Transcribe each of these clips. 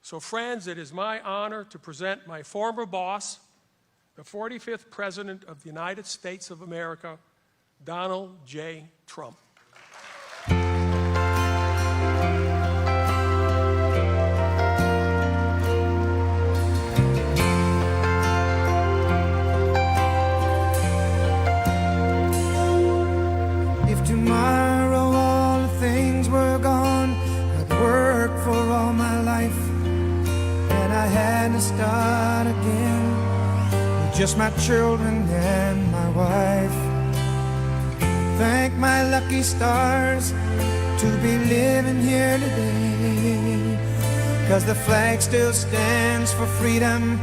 So friends, it is my honor to present my former boss, the 45th President of the United States of America, Donald J. Trump. If tomorrow all the things were gone, I'd work for all my life, and I had to start again with just my children and my wife. Thank my lucky stars to be living here today, 'cause the flag still stands for freedom,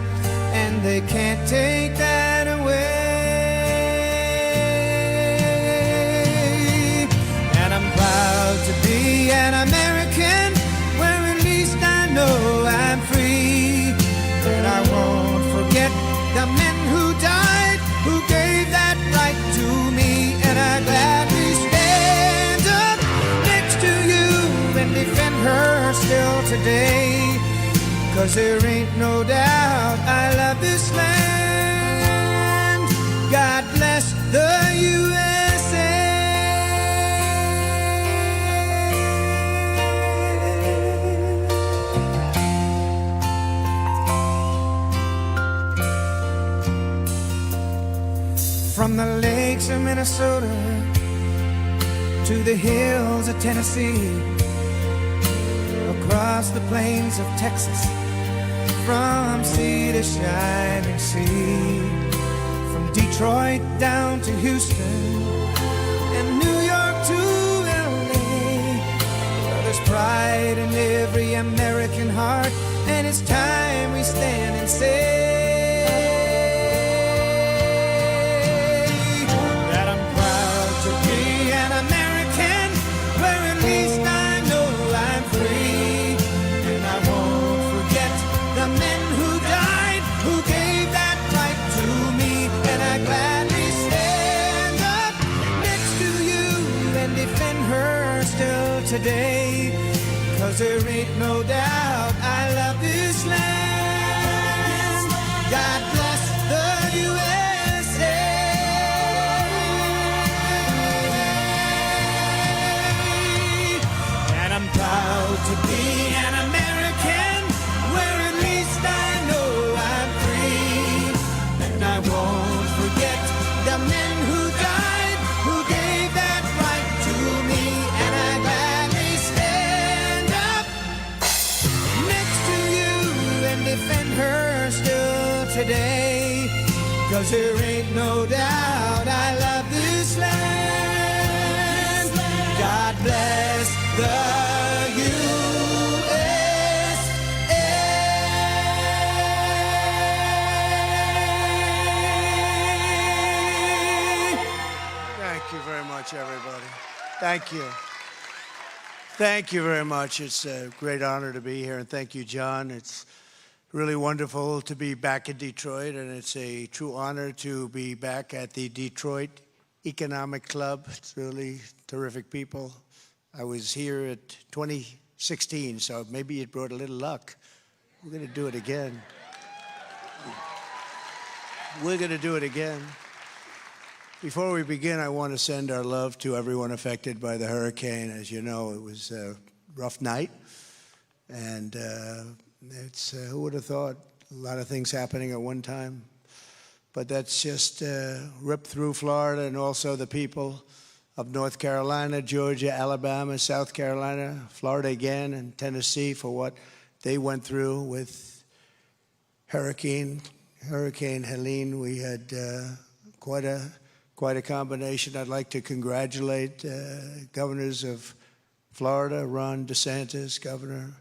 and they can't take that away. And I'm proud to be an American, where at least I know I'm free. And I won't forget the men who died, who gave that right to me. And I gladly stand up next to you and defend her still today, 'cause there ain't no doubt I love this land. God bless the USA. From the lakes of Minnesota to the hills of Tennessee, across the plains of Texas, from sea to shining sea, from Detroit down to Houston and New York to LA. Well, there's pride in every American heart, and it's time we stand and say that I'm proud to be an American, where at least I know I'm free. And I won't forget the men who died, who gave that right to me. And I gladly stand up next to you and defend her still today, 'cause there ain't no doubt I love this land. God bless the USA. And I'm proud to be an American, where at least I know I'm free. And I won't forget the men who died, who gave that right to me. And I gladly stand up next to you and defend her still today, 'cause there ain't no doubt I love this land. God bless the USA. Thank you very much, everybody. Thank you. Thank you very much. It's a great honor to be here, and thank you, John. It's really wonderful to be back in Detroit, and it's a true honor to be back at the Detroit Economic Club. It's really terrific people. I was here at 2016, so maybe it brought a little luck. We're going to do it again. We're going to do it again. Before we begin, I want to send our love to everyone affected by the hurricane. As you know, it was a rough night, and who would have thought a lot of things happening at one time? But that's just ripped through Florida, and also the people of North Carolina, Georgia, Alabama, South Carolina, Florida again, and Tennessee for what they went through with Hurricane Helene. We had quite a combination. I'd like to congratulate governors of Florida, Ron DeSantis, Governor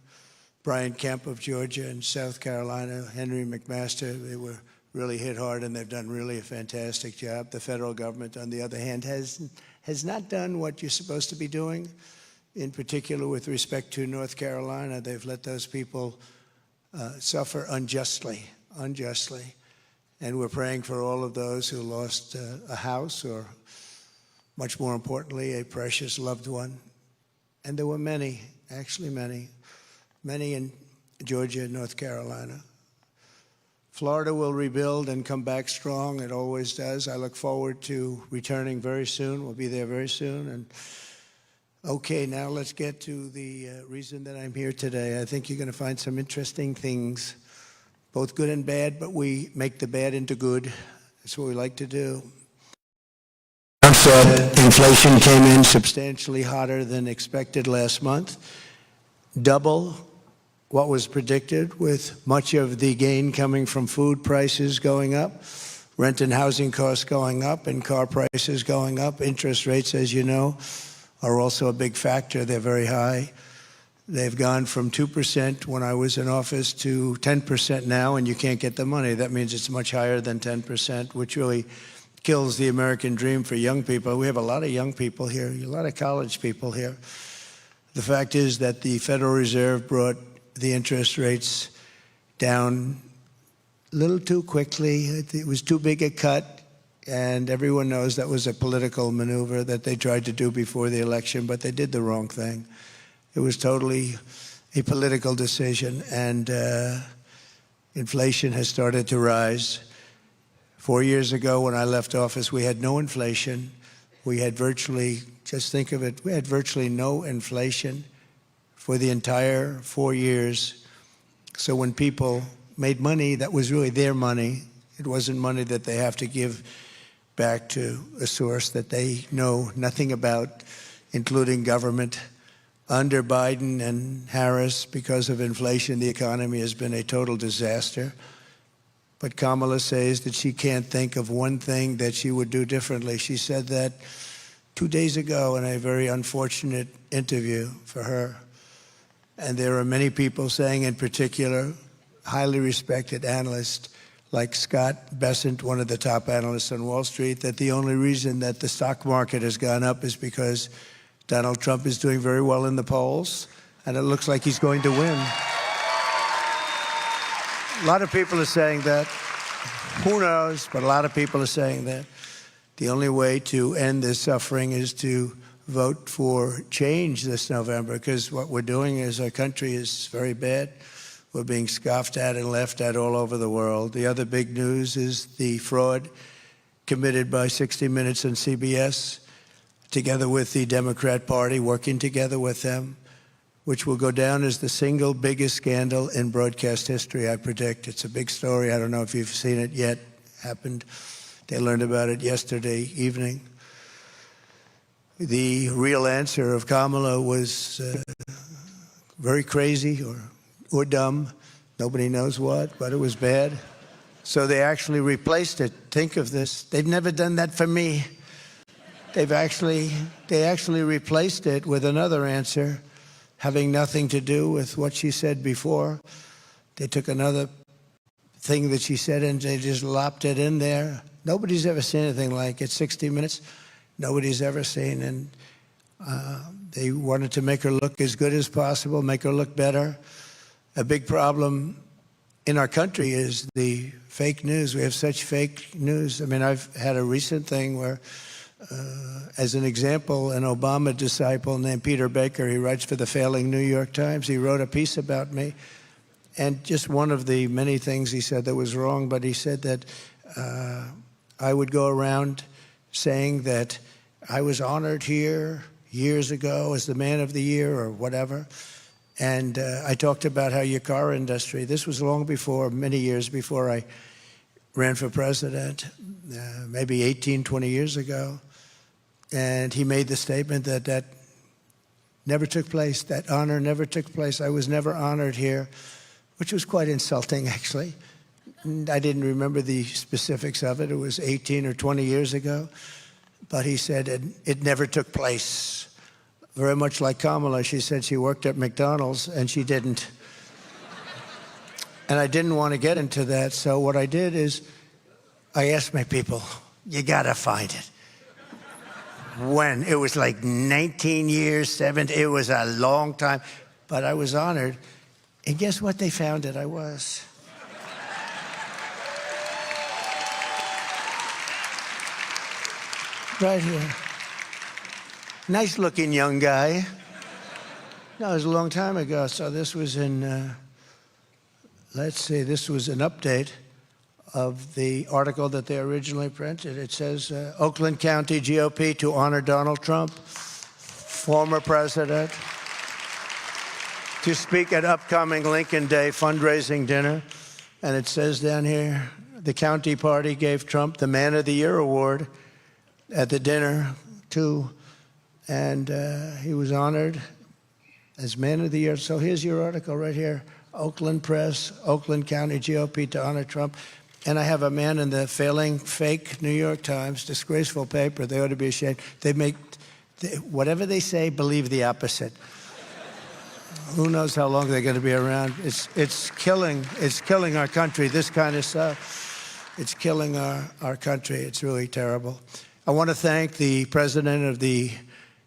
Brian Kemp of Georgia, and South Carolina, Henry McMaster. They were really hit hard, and they've done really a fantastic job. The federal government, on the other hand, has not done what you're supposed to be doing, in particular with respect to North Carolina. They've let those people suffer unjustly. And we're praying for all of those who lost a house, or much more importantly, a precious loved one. And there were many, actually many in Georgia, and North Carolina. Florida will rebuild and come back strong. It always does. I look forward to returning very soon. We'll be there very soon. And okay, now let's get to the reason that I'm here today. I think you're going to find some interesting things, both good and bad, but we make the bad into good. That's what we like to do. Inflation came in substantially hotter than expected last month, double what was predicted, with much of the gain coming from food prices going up, rent and housing costs going up, and car prices going up. Interest rates, as you know, are also a big factor. They're very high. They've gone from 2% when I was in office to 10% now, and you can't get the money. That means it's much higher than 10%, which really kills the American dream for young people. We have a lot of young people here, a lot of college people here. The fact is that the Federal Reserve brought the interest rates down a little too quickly. It was too big a cut, and everyone knows that was a political maneuver that they tried to do before the election, but they did the wrong thing. It was totally a political decision, and inflation has started to rise. 4 years ago, when I left office, we had no inflation. We had virtually, just think of it, we had virtually no inflation for the entire 4 years. So when people made money, that was really their money. It wasn't money that they have to give back to a source that they know nothing about, including government. Under Biden and Harris, because of inflation, the economy has been a total disaster. But Kamala says that she can't think of one thing that she would do differently. She said that 2 days ago in a very unfortunate interview for her. And there are many people saying, in particular, highly respected analysts like Scott Bessent, one of the top analysts on Wall Street, that the only reason that the stock market has gone up is because Donald Trump is doing very well in the polls, and it looks like he's going to win. A lot of people are saying that. Who knows? But a lot of people are saying that. The only way to end this suffering is to vote for change this November, because what we're doing is our country is very bad. We're being scoffed at and laughed at all over the world. The other big news is the fraud committed by 60 Minutes and CBS, together with the Democrat Party, working together with them, which will go down as the single biggest scandal in broadcast history, I predict. It's a big story. I don't know if you've seen it yet. Happened. They learned about it yesterday evening. The real answer of Kamala was very crazy or dumb. Nobody knows what, but it was bad. So they actually replaced it. Think of this. They've never done that for me. They actually replaced it with another answer, having nothing to do with what she said before. They took another thing that she said and they just lopped it in there. Nobody's ever seen anything like it. 60 Minutes, nobody's ever seen. And they wanted to make her look as good as possible, make her look better. A big problem in our country is the fake news. We have such fake news. I mean, I've had a recent thing where, as an example, an Obama disciple named Peter Baker, he writes for the failing New York Times. He wrote a piece about me. And just one of the many things he said that was wrong, but he said that I would go around saying that I was honored here years ago as the man of the year or whatever. And I talked about how your car industry, this was long before, many years before I ran for president, maybe 18, 20 years ago. And he made the statement that that never took place, that honor never took place. I was never honored here, which was quite insulting, actually. I didn't remember the specifics of it. It was 18 or 20 years ago. But he said it never took place. Very much like Kamala, she said she worked at McDonald's, and she didn't. And I didn't want to get into that, so what I did is I asked my people, you gotta find it. When? It was like 19 years, 17, it was a long time, but I was honored. And guess what they found it I was? Right here. Nice looking young guy. No, it was a long time ago, so this was in let's see, this was an update of the article that they originally printed. It says, Oakland County GOP to honor Donald Trump, former president, to speak at upcoming Lincoln Day fundraising dinner. And it says down here, the county party gave Trump the Man of the Year award at the dinner, too. And he was honored as Man of the Year. So here's your article right here. Oakland Press, Oakland County GOP to honor Trump. And I have a man in the failing, fake New York Times, disgraceful paper. They ought to be ashamed. Whatever they say, believe the opposite. Who knows how long they're going to be around? It's killing our country, this kind of stuff. It's killing our country. It's really terrible. I want to thank the president of the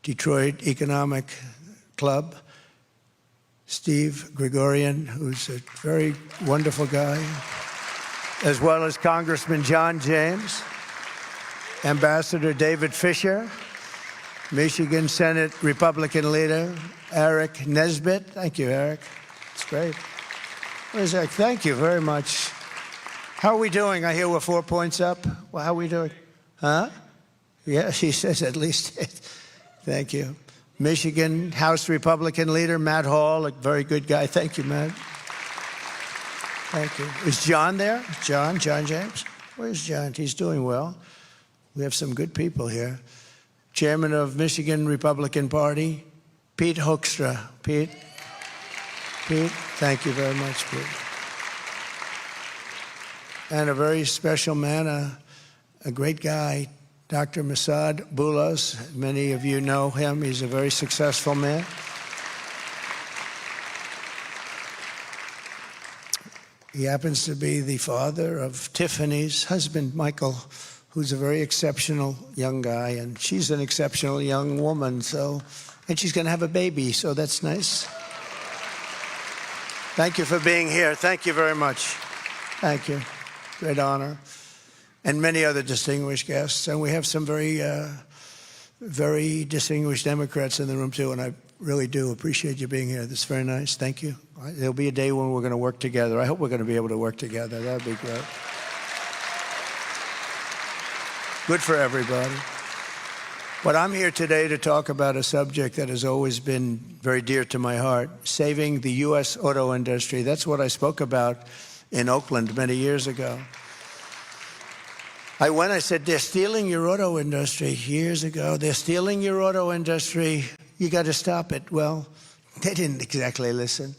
Detroit Economic Club, Steve Gregorian, who's a very wonderful guy, as well as Congressman John James, Ambassador David Fisher, Michigan Senate Republican leader Eric Nesbitt. Thank you, Eric. It's great. Where's Eric? Thank you very much. How are we doing? I hear we're 4 points up. Well, how are we doing? Huh? Yeah, she says at least. Thank you. Michigan House Republican leader Matt Hall, a very good guy. Thank you, Matt. Thank you. Is John there? John James? Where's John? He's doing well. We have some good people here. Chairman of Michigan Republican Party, Pete Hoekstra. Pete, thank you very much, Pete. And a very special man, a great guy, Dr. Masad Boulos. Many of you know him. He's a very successful man. He happens to be the father of Tiffany's husband, Michael, who's a very exceptional young guy, and she's an exceptional young woman, and she's going to have a baby, so that's nice. Thank you for being here. Thank you very much. Thank you. Great honor. And many other distinguished guests. And we have some very, very distinguished Democrats in the room, too, and I really do appreciate you being here. That's very nice. Thank you. There'll be a day when we're going to work together. I hope we're going to be able to work together. That would be great. Good for everybody. But I'm here today to talk about a subject that has always been very dear to my heart, saving the U.S. auto industry. That's what I spoke about in Oakland many years ago. I said, they're stealing your auto industry years ago. They're stealing your auto industry. You got to stop it. Well, they didn't exactly listen.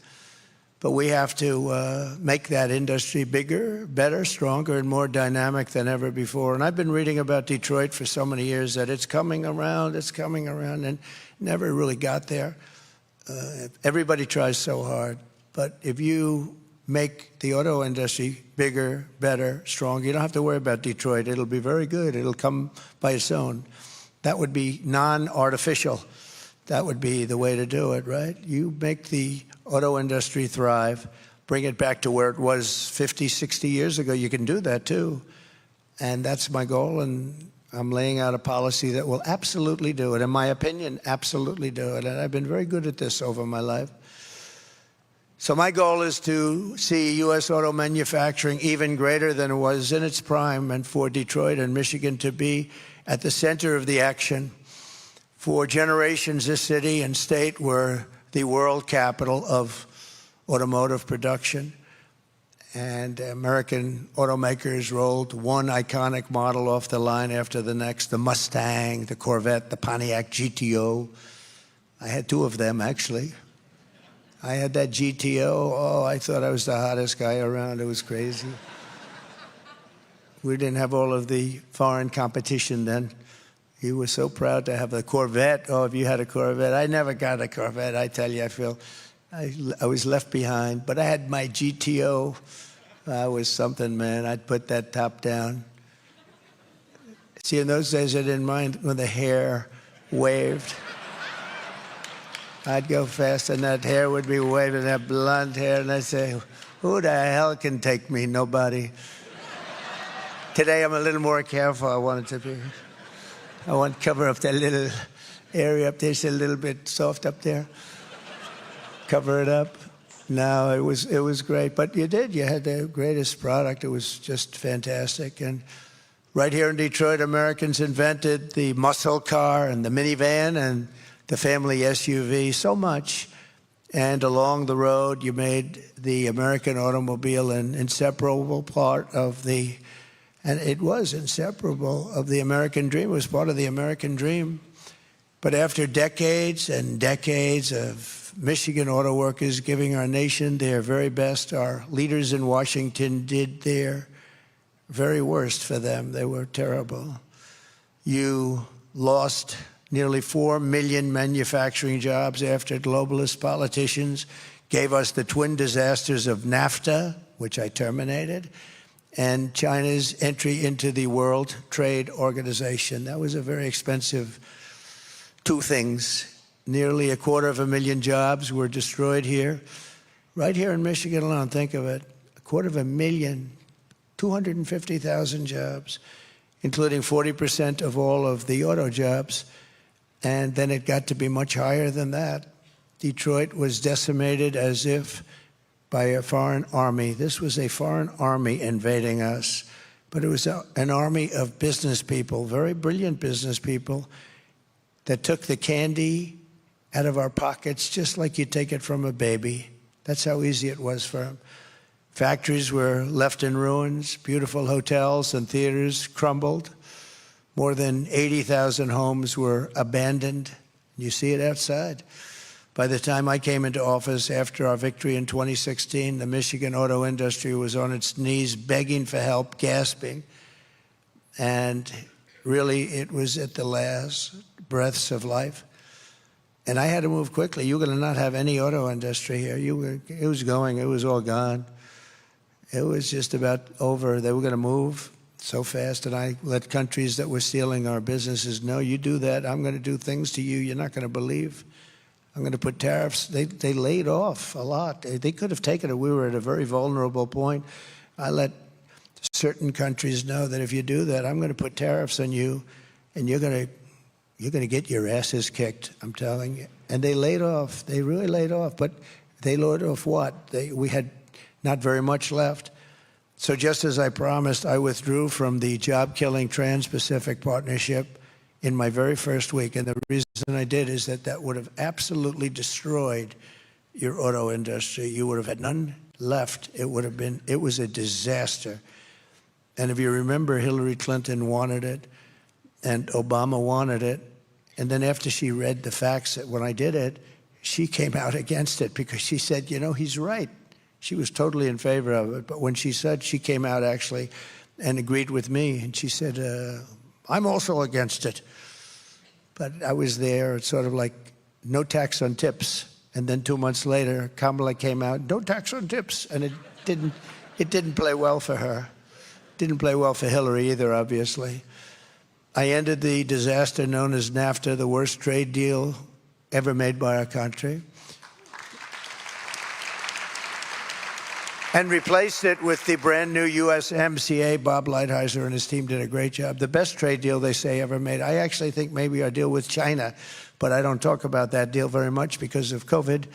But we have to make that industry bigger, better, stronger, and more dynamic than ever before. And I've been reading about Detroit for so many years that it's coming around, and never really got there. Everybody tries so hard. But if you make the auto industry bigger, better, stronger, you don't have to worry about Detroit. It'll be very good. It'll come by its own. That would be non-artificial. That would be the way to do it, right? You make the auto industry thrive, bring it back to where it was 50, 60 years ago. You can do that, too. And that's my goal, and I'm laying out a policy that will absolutely do it. In my opinion, absolutely do it. And I've been very good at this over my life. So my goal is to see U.S. auto manufacturing even greater than it was in its prime, and for Detroit and Michigan to be at the center of the action. For generations, this city and state were the world capital of automotive production. And American automakers rolled one iconic model off the line after the next, the Mustang, the Corvette, the Pontiac GTO. I had two of them, actually. I had that GTO. Oh, I thought I was the hottest guy around. It was crazy. We didn't have all of the foreign competition then. He was so proud to have a Corvette. Oh, if you had a Corvette. I never got a Corvette. I tell you, I was left behind. But I had my GTO. I was something, man. I'd put that top down. See, in those days, I didn't mind when the hair waved. I'd go fast, and that hair would be waving, that blonde hair, and I'd say, who the hell can take me? Nobody. Today, I'm a little more careful. I want it to be. I want to cover up that little area up there. It's a little bit soft up there. Cover it up. No, it was great. But you did. You had the greatest product. It was just fantastic. And right here in Detroit, Americans invented the muscle car and the minivan and the family SUV so much. And along the road, you made the American automobile an inseparable part of and it was inseparable of the American dream. It was part of the American dream. But after decades and decades of Michigan auto workers giving our nation their very best, our leaders in Washington did their very worst for them. They were terrible. You lost nearly 4 million manufacturing jobs after globalist politicians gave us the twin disasters of NAFTA, which I terminated, and China's entry into the World Trade Organization. That was a very expensive two things. Nearly 250,000 jobs were destroyed here. Right here in Michigan alone, think of it, 250,000, 250,000 jobs, including 40% of all of the auto jobs. And then it got to be much higher than that. Detroit was decimated as if by a foreign army. This was a foreign army invading us, but it was an army of business people, very brilliant business people, that took the candy out of our pockets just like you take it from a baby. That's how easy it was for them. Factories were left in ruins. Beautiful hotels and theaters crumbled. More than 80,000 homes were abandoned. You see it outside. By the time I came into office after our victory in 2016, the Michigan auto industry was on its knees begging for help, gasping. And really, it was at the last breaths of life. And I had to move quickly. You were going to not have any auto industry here. It was all gone. It was just about over. They were going to move so fast, and I let countries that were stealing our businesses know, you do that, I'm going to do things to you you're not going to believe. I'm going to put tariffs. They laid off a lot. They could have taken it. We were at a very vulnerable point. I let certain countries know that if you do that, I'm going to put tariffs on you, and you're going to get your asses kicked, I'm telling you. And they laid off. They really laid off. But they laid off what? We had not very much left. So just as I promised, I withdrew from the job-killing Trans-Pacific Partnership in my very first week. And the reason I did is that would have absolutely destroyed your auto industry. You would have had none left. It was a disaster. And if you remember, Hillary Clinton wanted it, and Obama wanted it. And then after she read the facts that when I did it, she came out against it because she said, you know, he's right. She was totally in favor of it. But when she said, she came out actually and agreed with me. And she said, I'm also against it. But I was there. It's sort of like no tax on tips. And then 2 months later, Kamala came out, no tax on tips. And it didn't play well for her. Didn't play well for Hillary either, obviously. I ended the disaster known as NAFTA, the worst trade deal ever made by our country, and replaced it with the brand new USMCA. Bob Lighthizer and his team did a great job. The best trade deal, they say, ever made. I actually think maybe our deal with China, but I don't talk about that deal very much because of COVID.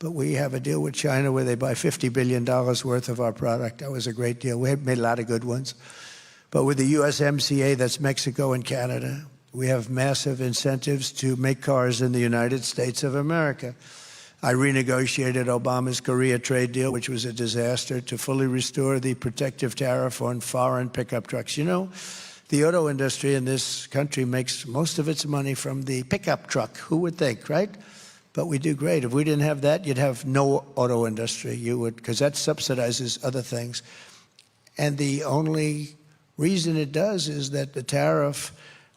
But we have a deal with China where they buy $50 billion worth of our product. That was a great deal. We have made a lot of good ones. But with the USMCA, that's Mexico and Canada, we have massive incentives to make cars in the United States of America. I renegotiated Obama's Korea trade deal, which was a disaster, to fully restore the protective tariff on foreign pickup trucks. You know, the auto industry in this country makes most of its money from the pickup truck. Who would think, right? But we do great. If we didn't have that, you'd have no auto industry. You would, because that subsidizes other things. And the only reason it does is that the tariff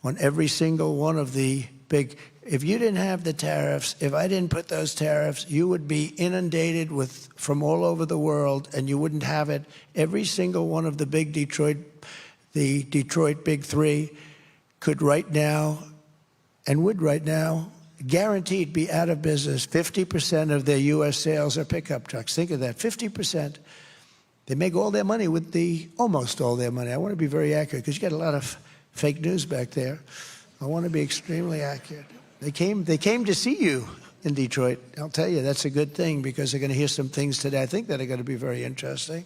on every single one of the big, if you didn't have the tariffs, if I didn't put those tariffs, you would be inundated from all over the world, and you wouldn't have it. Every single one of the Detroit Big Three could right now, and would right now, guaranteed be out of business. 50% of their U.S. sales are pickup trucks. Think of that, 50%. They make all their money with almost all their money. I want to be very accurate because you got a lot of fake news back there. I want to be extremely accurate. They came to see you. in Detroit. I'll tell you, that's a good thing because they're going to hear some things today I think that are going to be very interesting.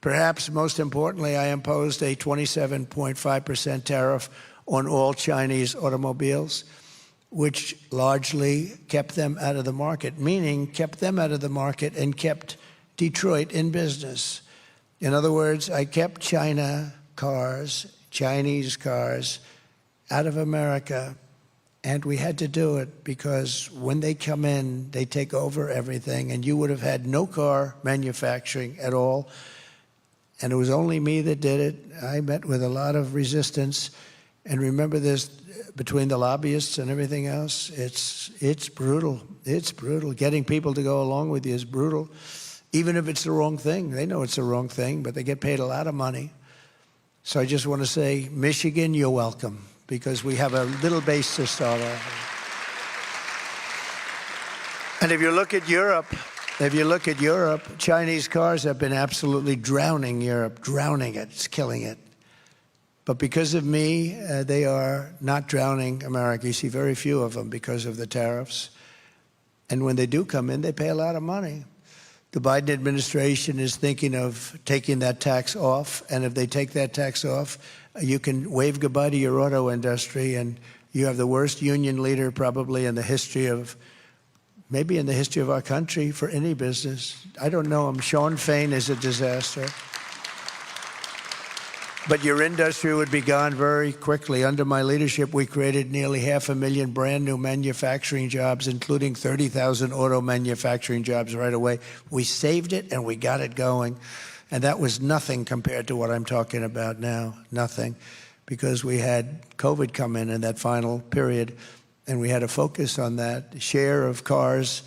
Perhaps most importantly, I imposed a 27.5% tariff on all Chinese automobiles, which largely kept them out of the market, meaning kept them out of the market and kept Detroit in business. In other words, I kept Chinese cars out of America, and we had to do it because when they come in, they take over everything, and you would have had no car manufacturing at all. And it was only me that did it. I met with a lot of resistance. And remember this, between the lobbyists and everything else, it's brutal. It's brutal. Getting people to go along with you is brutal. Even if it's the wrong thing. They know it's the wrong thing, but they get paid a lot of money. So I just want to say, Michigan, you're welcome, because we have a little base to start off. And if you look at Europe, Chinese cars have been absolutely drowning Europe, drowning it. It's killing it. But because of me, they are not drowning America. You see very few of them because of the tariffs. And when they do come in, they pay a lot of money. The Biden administration is thinking of taking that tax off. And if they take that tax off, you can wave goodbye to your auto industry. And you have the worst union leader probably in the history of, maybe in the history of our country for any business. I don't know him. Sean Fain is a disaster. But your industry would be gone very quickly. Under my leadership, we created nearly 500,000 brand new manufacturing jobs, including 30,000 auto manufacturing jobs right away. We saved it and we got it going. And that was nothing compared to what I'm talking about now, nothing. Because we had COVID come in that final period, and we had to focus on that. The share of cars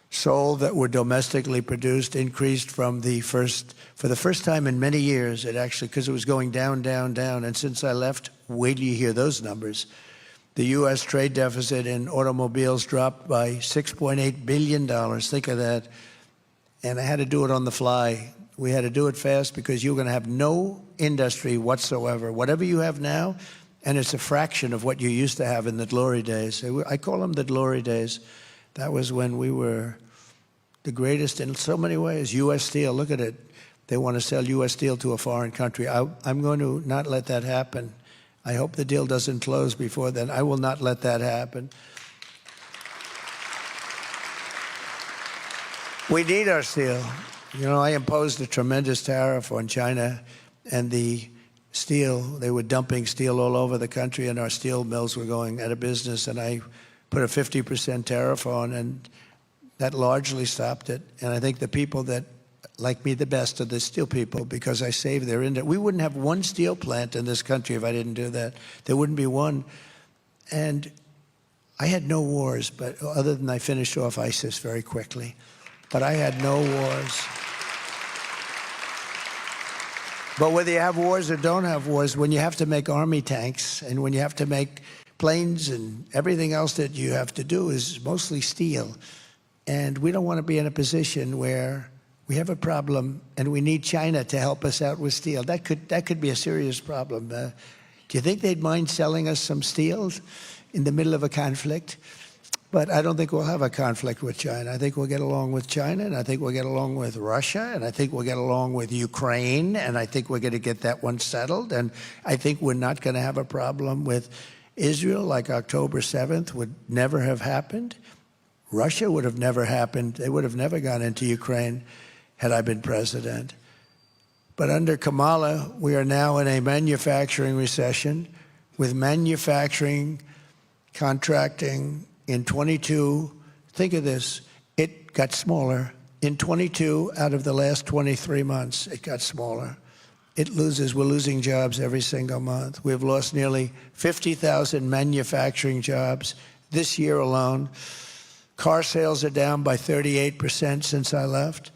sold that were domestically produced increased for the first time in many years. It actually, because it was going down, down, down. And since I left, wait till you hear those numbers. The U.S. trade deficit in automobiles dropped by $6.8 billion. Think of that. And I had to do it on the fly. We had to do it fast because you were going to have no industry whatsoever. Whatever you have now, and it's a fraction of what you used to have in the glory days. I call them the glory days. That was when we were the greatest in so many ways. U.S. Steel, look at it. They want to sell U.S. Steel to a foreign country. I'm going to not let that happen. I hope the deal doesn't close before then. I will not let that happen. We need our steel. You know, I imposed a tremendous tariff on China and the steel. They were dumping steel all over the country, and our steel mills were going out of business. And I put a 50% tariff on, and that largely stopped it. And I think the people that like me the best are the steel people, because I saved their industry. We wouldn't have one steel plant in this country if I didn't do that. There wouldn't be one. And I had no wars, but other than I finished off ISIS very quickly. But I had no wars. But whether you have wars or don't have wars, when you have to make army tanks and when you have to make planes and everything else that you have to do is mostly steel. And we don't want to be in a position where we have a problem and we need China to help us out with steel. That could be a serious problem. Do you think they'd mind selling us some steel in the middle of a conflict? But I don't think we'll have a conflict with China. I think we'll get along with China, and I think we'll get along with Russia, and I think we'll get along with Ukraine, and I think we're going to get that one settled. And I think we're not going to have a problem with Israel, like October 7th would never have happened. Russia would have never happened. They would have never gone into Ukraine had I been president. But under Kamala, we are now in a manufacturing recession with manufacturing contracting in 22. Think of this. It got smaller. In 22 out of the last 23 months, it got smaller. We're losing jobs every single month. We've lost nearly 50,000 manufacturing jobs this year alone. Car sales are down by 38% since I left.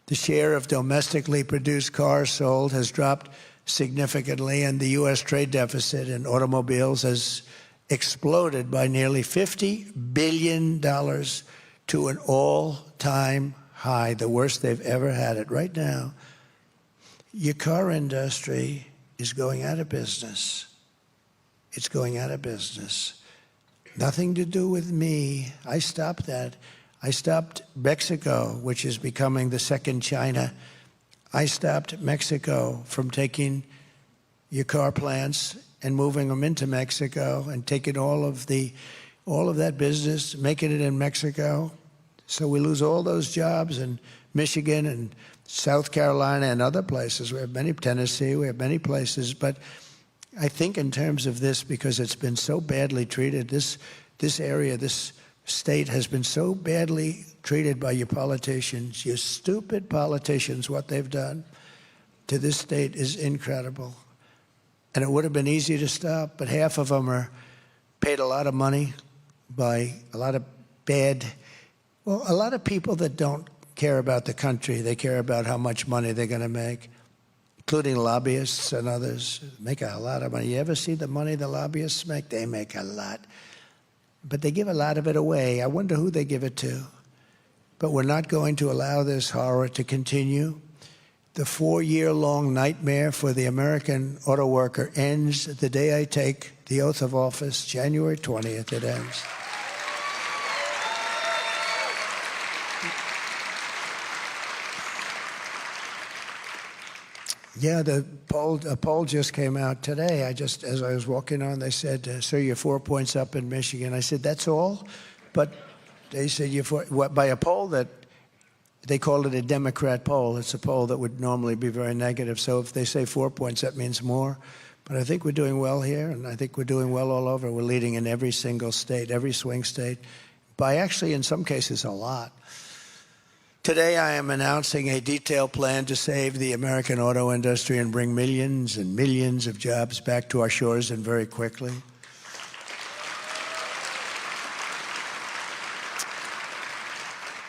The share of domestically produced cars sold has dropped significantly, and the U.S. trade deficit in automobiles has exploded by nearly $50 billion to an all-time high, the worst they've ever had it. Right now, your car industry is going out of business. It's going out of business. Nothing to do with me. I stopped that. I stopped Mexico, which is becoming the second China. I stopped Mexico from taking your car plants and moving them into Mexico and taking all of that business, making it in Mexico. So we lose all those jobs in Michigan and South Carolina and other places. We have many, Tennessee, we have many places. But I think in terms of this, because it's been so badly treated, this area, this state has been so badly treated by your politicians, your stupid politicians, what they've done to this state is incredible. And it would have been easy to stop, but half of them are paid a lot of money by a lot of a lot of people that don't care about the country. They care about how much money they're going to make, including lobbyists and others. Make a lot of money. You ever see the money the lobbyists make? They make a lot. But they give a lot of it away. I wonder who they give it to. But we're not going to allow this horror to continue. The 4-year-long nightmare for the American auto worker ends the day I take the oath of office, January 20th, it ends. Yeah, a poll just came out today. As I was walking on, they said, sir, you're 4 points up in Michigan. I said, that's all? But they said, by a poll that they call it a Democrat poll. It's a poll that would normally be very negative. So if they say 4 points, that means more. But I think we're doing well here, and I think we're doing well all over. We're leading in every single state, every swing state, by actually, in some cases, a lot. Today, I am announcing a detailed plan to save the American auto industry and bring millions and millions of jobs back to our shores and very quickly.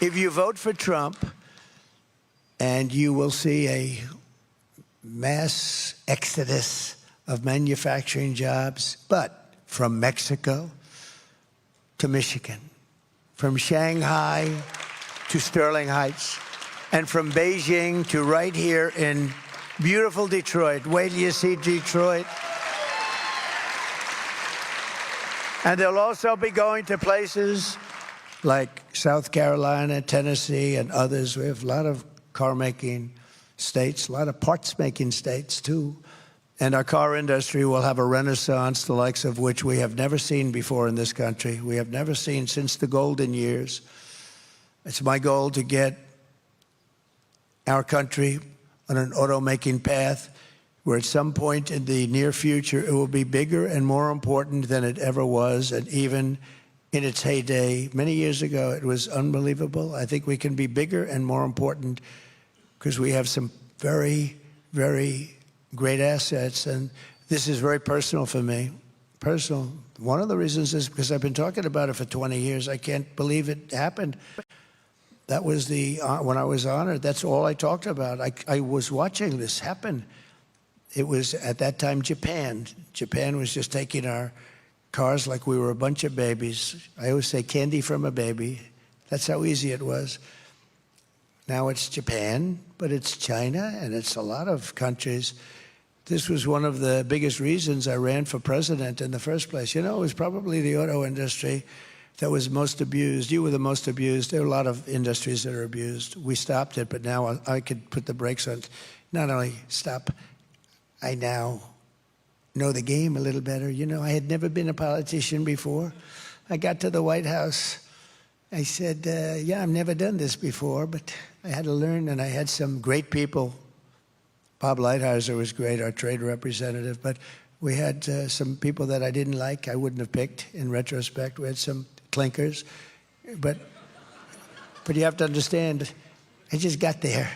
If you vote for Trump, and you will see a mass exodus of manufacturing jobs, but from Mexico to Michigan, from Shanghai to Sterling Heights, and from Beijing to right here in beautiful Detroit. Wait till you see Detroit. And they'll also be going to places like South Carolina, Tennessee, and others. We have a lot of car-making states, a lot of parts-making states, too. And our car industry will have a renaissance, the likes of which we have never seen before in this country. We have never seen since the golden years. It's my goal to get our country on an automaking path where at some point in the near future it will be bigger and more important than it ever was, and even in its heyday. Many years ago, it was unbelievable. I think we can be bigger and more important because we have some very, very great assets. And this is very personal for me. Personal. One of the reasons is because I've been talking about it for 20 years. I can't believe it happened. That was when I was honored, that's all I talked about. I was watching this happen. It was, at that time, Japan. Japan was just taking our cars like we were a bunch of babies. I always say candy from a baby. That's how easy it was. Now it's Japan, but it's China, and it's a lot of countries. This was one of the biggest reasons I ran for president in the first place. You know, it was probably the auto industry that was most abused. You were the most abused. There are a lot of industries that are abused. We stopped it, but now I could put the brakes on. Not only stop, I now know the game a little better. You know, I had never been a politician before. I got to the White House. I said, yeah, I've never done this before, but I had to learn, and I had some great people. Bob Lighthizer was great, our trade representative, but we had some people that I didn't like, I wouldn't have picked in retrospect. We had some clinkers, but you have to understand, I just got there.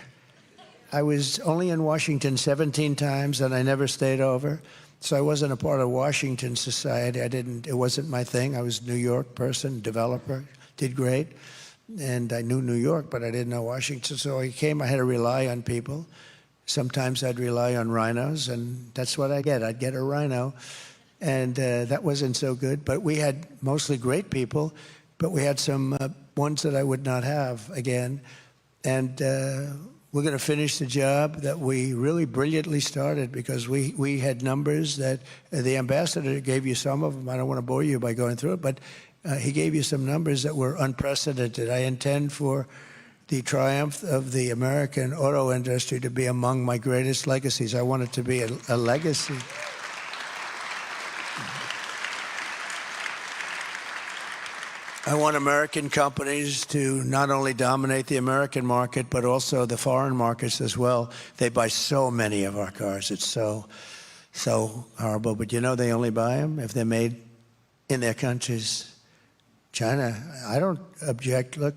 I was only in Washington 17 times, and I never stayed over. So I wasn't a part of Washington society. It wasn't my thing. I was a New York person, developer, did great. And I knew New York, but I didn't know Washington. So I had to rely on people. Sometimes I'd rely on rhinos, and that's what I get. I'd get a rhino, and that wasn't so good. But we had mostly great people, but we had some ones that I would not have again. And we're going to finish the job that we really brilliantly started, because we had numbers that the ambassador gave you some of them. I don't want to bore you by going through it, but he gave you some numbers that were unprecedented. I intend for the triumph of the American auto industry to be among my greatest legacies. I want it to be a legacy. I want American companies to not only dominate the American market, but also the foreign markets as well. They buy so many of our cars. It's so horrible. But you know, they only buy them if they're made in their countries. China, I don't object. Look,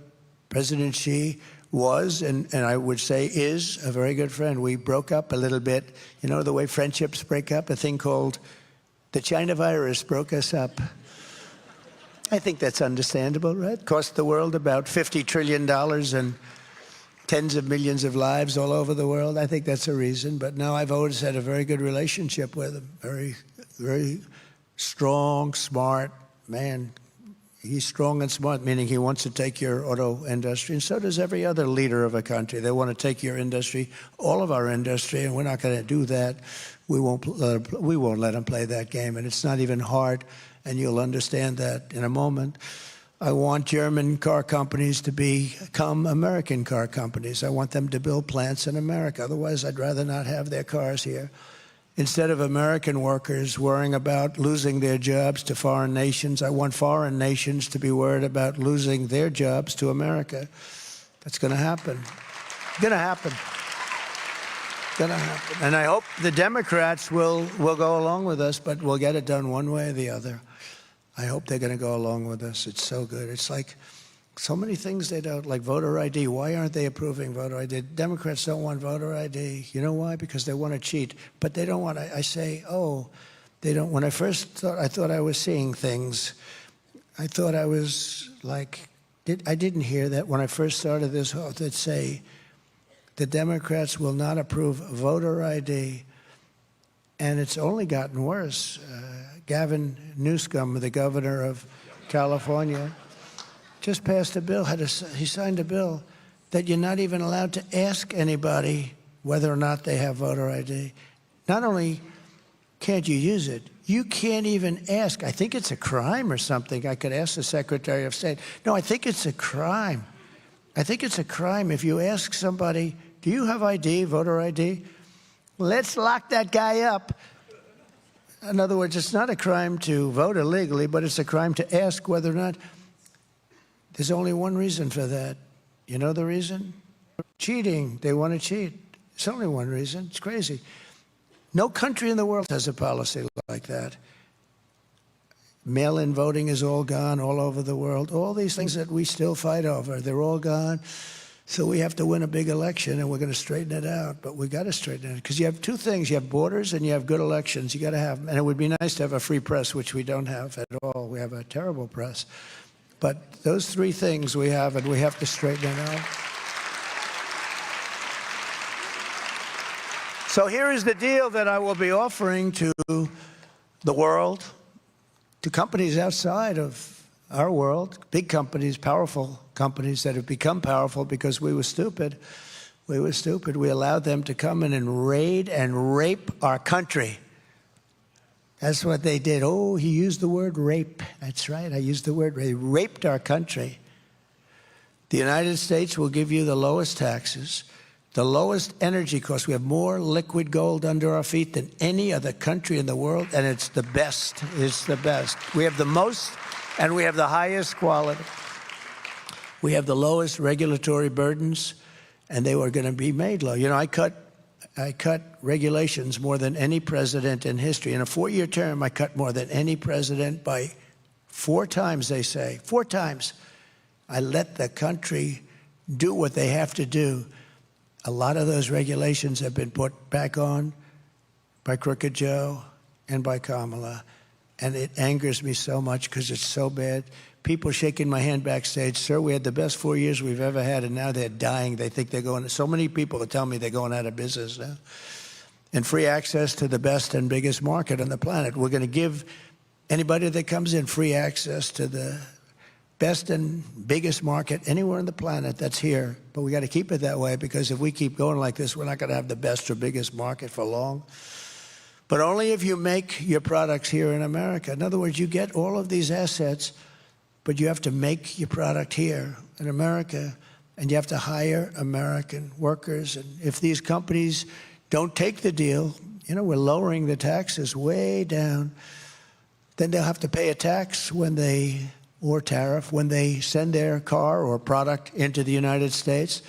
President Xi was, and I would say is, a very good friend. We broke up a little bit. You know the way friendships break up? A thing called the China virus broke us up. I think that's understandable, right? Cost the world about $50 trillion and tens of millions of lives all over the world. I think that's a reason. But no, I've always had a very good relationship with him. Very, very strong, smart man. He's strong and smart, meaning he wants to take your auto industry, and so does every other leader of a country. They want to take your industry, all of our industry, and we're not going to do that. We won't let them play that game, and it's not even hard, and you'll understand that in a moment. I want German car companies to become American car companies. I want them to build plants in America. Otherwise, I'd rather not have their cars here. Instead of American workers worrying about losing their jobs to foreign nations, I want foreign nations to be worried about losing their jobs to America. That's going to happen. Going to happen. Going to happen. And I hope the Democrats will go along with us, but we'll get it done one way or the other. I hope they're going to go along with us. It's so good. It's like so many things they don't, like voter ID. Why aren't they approving voter ID? Democrats don't want voter ID. You know why? Because they want to cheat. But they don't want to. I say, oh, they don't. When I first thought, I thought I was seeing things. I thought I was like, I didn't hear that when I first started this whole, that say, the Democrats will not approve voter ID. And it's only gotten worse. Gavin Newsom, the governor of California, just passed a bill, he signed a bill that you're not even allowed to ask anybody whether or not they have voter ID. Not only can't you use it, you can't even ask. I think it's a crime or something. I could ask the Secretary of State. No, I think it's a crime. I think it's a crime if you ask somebody, do you have ID, voter ID? Let's lock that guy up. In other words, it's not a crime to vote illegally, but it's a crime to ask whether or not. There's only one reason for that. You know the reason? Cheating. They want to cheat. It's only one reason. It's crazy. No country in the world has a policy like that. Mail-in voting is all gone all over the world. All these things that we still fight over, they're all gone. So we have to win a big election, and we're going to straighten it out. But we got to straighten it because you have two things: you have borders and you have good elections. You got to have them. And it would be nice to have a free press, which we don't have at all. We have a terrible press. But those three things we have, and we have to straighten it out. So here is the deal that I will be offering to the world, to companies outside of our world, big companies, powerful companies that have become powerful because we were stupid. We were stupid. We allowed them to come in and raid and rape our country. That's what they did. Oh, he used the word rape. That's right, I used the word rape. They raped our country. The United States will give you the lowest taxes, the lowest energy costs. We have more liquid gold under our feet than any other country in the world, and it's the best. It's the best. We have the most, and we have the highest quality. We have the lowest regulatory burdens, and they were going to be made low. You know, I cut regulations more than any president in history. In a 4-year term, I cut more than any president by 4 times, they say. 4 times. I let the country do what they have to do. A lot of those regulations have been put back on by Crooked Joe and by Kamala. And it angers me so much because it's so bad. People shaking my hand backstage, sir, we had the best 4 years we've ever had, and now they're dying. They think they're going, so many people tell me they're going out of business now. And free access to the best and biggest market on the planet. We're going to give anybody that comes in free access to the best and biggest market anywhere on the planet that's here. But we got to keep it that way, because if we keep going like this, we're not going to have the best or biggest market for long. But only if you make your products here in America. In other words, you get all of these assets, but you have to make your product here in America, and you have to hire American workers. And if these companies don't take the deal, you know, we're lowering the taxes way down, then they'll have to pay a tax or tariff when they send their car or product into the United States.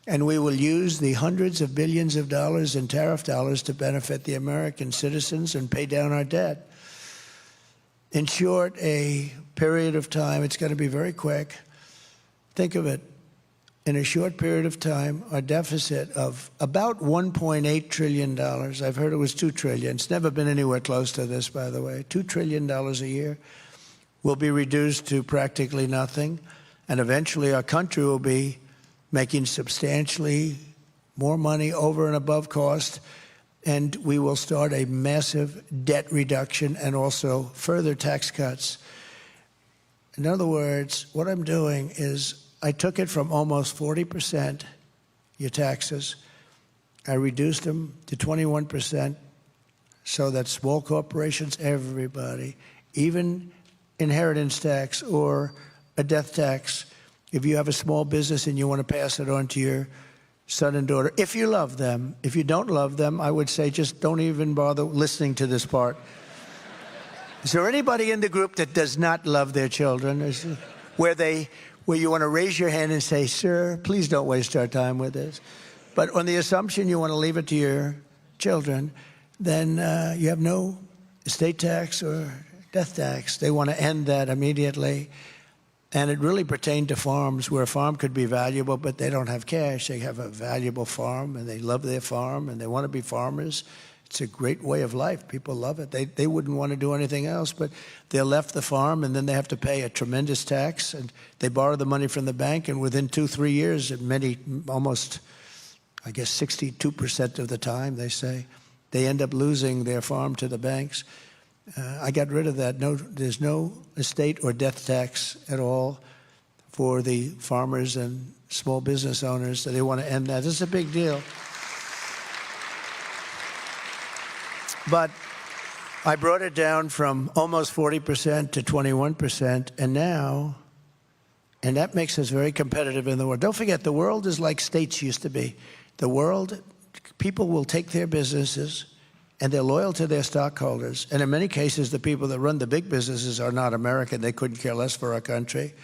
And we will use the hundreds of billions of dollars in tariff dollars to benefit the American citizens and pay down our debt. In short, a period of time, it's going to be very quick. Think of it. In a short period of time, our deficit of about $1.8 trillion, I've heard it was $2 trillion. It's never been anywhere close to this, by the way. $2 trillion a year will be reduced to practically nothing. And eventually our country will be making substantially more money over and above cost. And we will start a massive debt reduction and also further tax cuts. In other words, what I'm doing is I took it from almost 40%, your taxes. I reduced them to 21% so that small corporations, everybody, even inheritance tax or a death tax, if you have a small business and you want to pass it on to your son and daughter, if you love them. If you don't love them, I would say just don't even bother listening to this part. Is there anybody in the group that does not love their children? Where you want to raise your hand and say, sir, please don't waste our time with this. But on the assumption you want to leave it to your children, then you have no estate tax or death tax. They want to end that immediately. And it really pertained to farms, where a farm could be valuable, but they don't have cash. They have a valuable farm, and they love their farm, and they want to be farmers. It's a great way of life. People love it. They wouldn't want to do anything else, but they left the farm, and then they have to pay a tremendous tax, and they borrow the money from the bank, and within 2-3 years, almost, I guess, 62% of the time, they say, they end up losing their farm to the banks. I got rid of that. There's no estate or death tax at all for the farmers and small business owners. So they want to end that. This is a big deal. But I brought it down from almost 40% to 21%, and that makes us very competitive in the world. Don't forget, the world is like states used to be. The world, people will take their businesses, and they're loyal to their stockholders. And in many cases, the people that run the big businesses are not American. They couldn't care less for our country.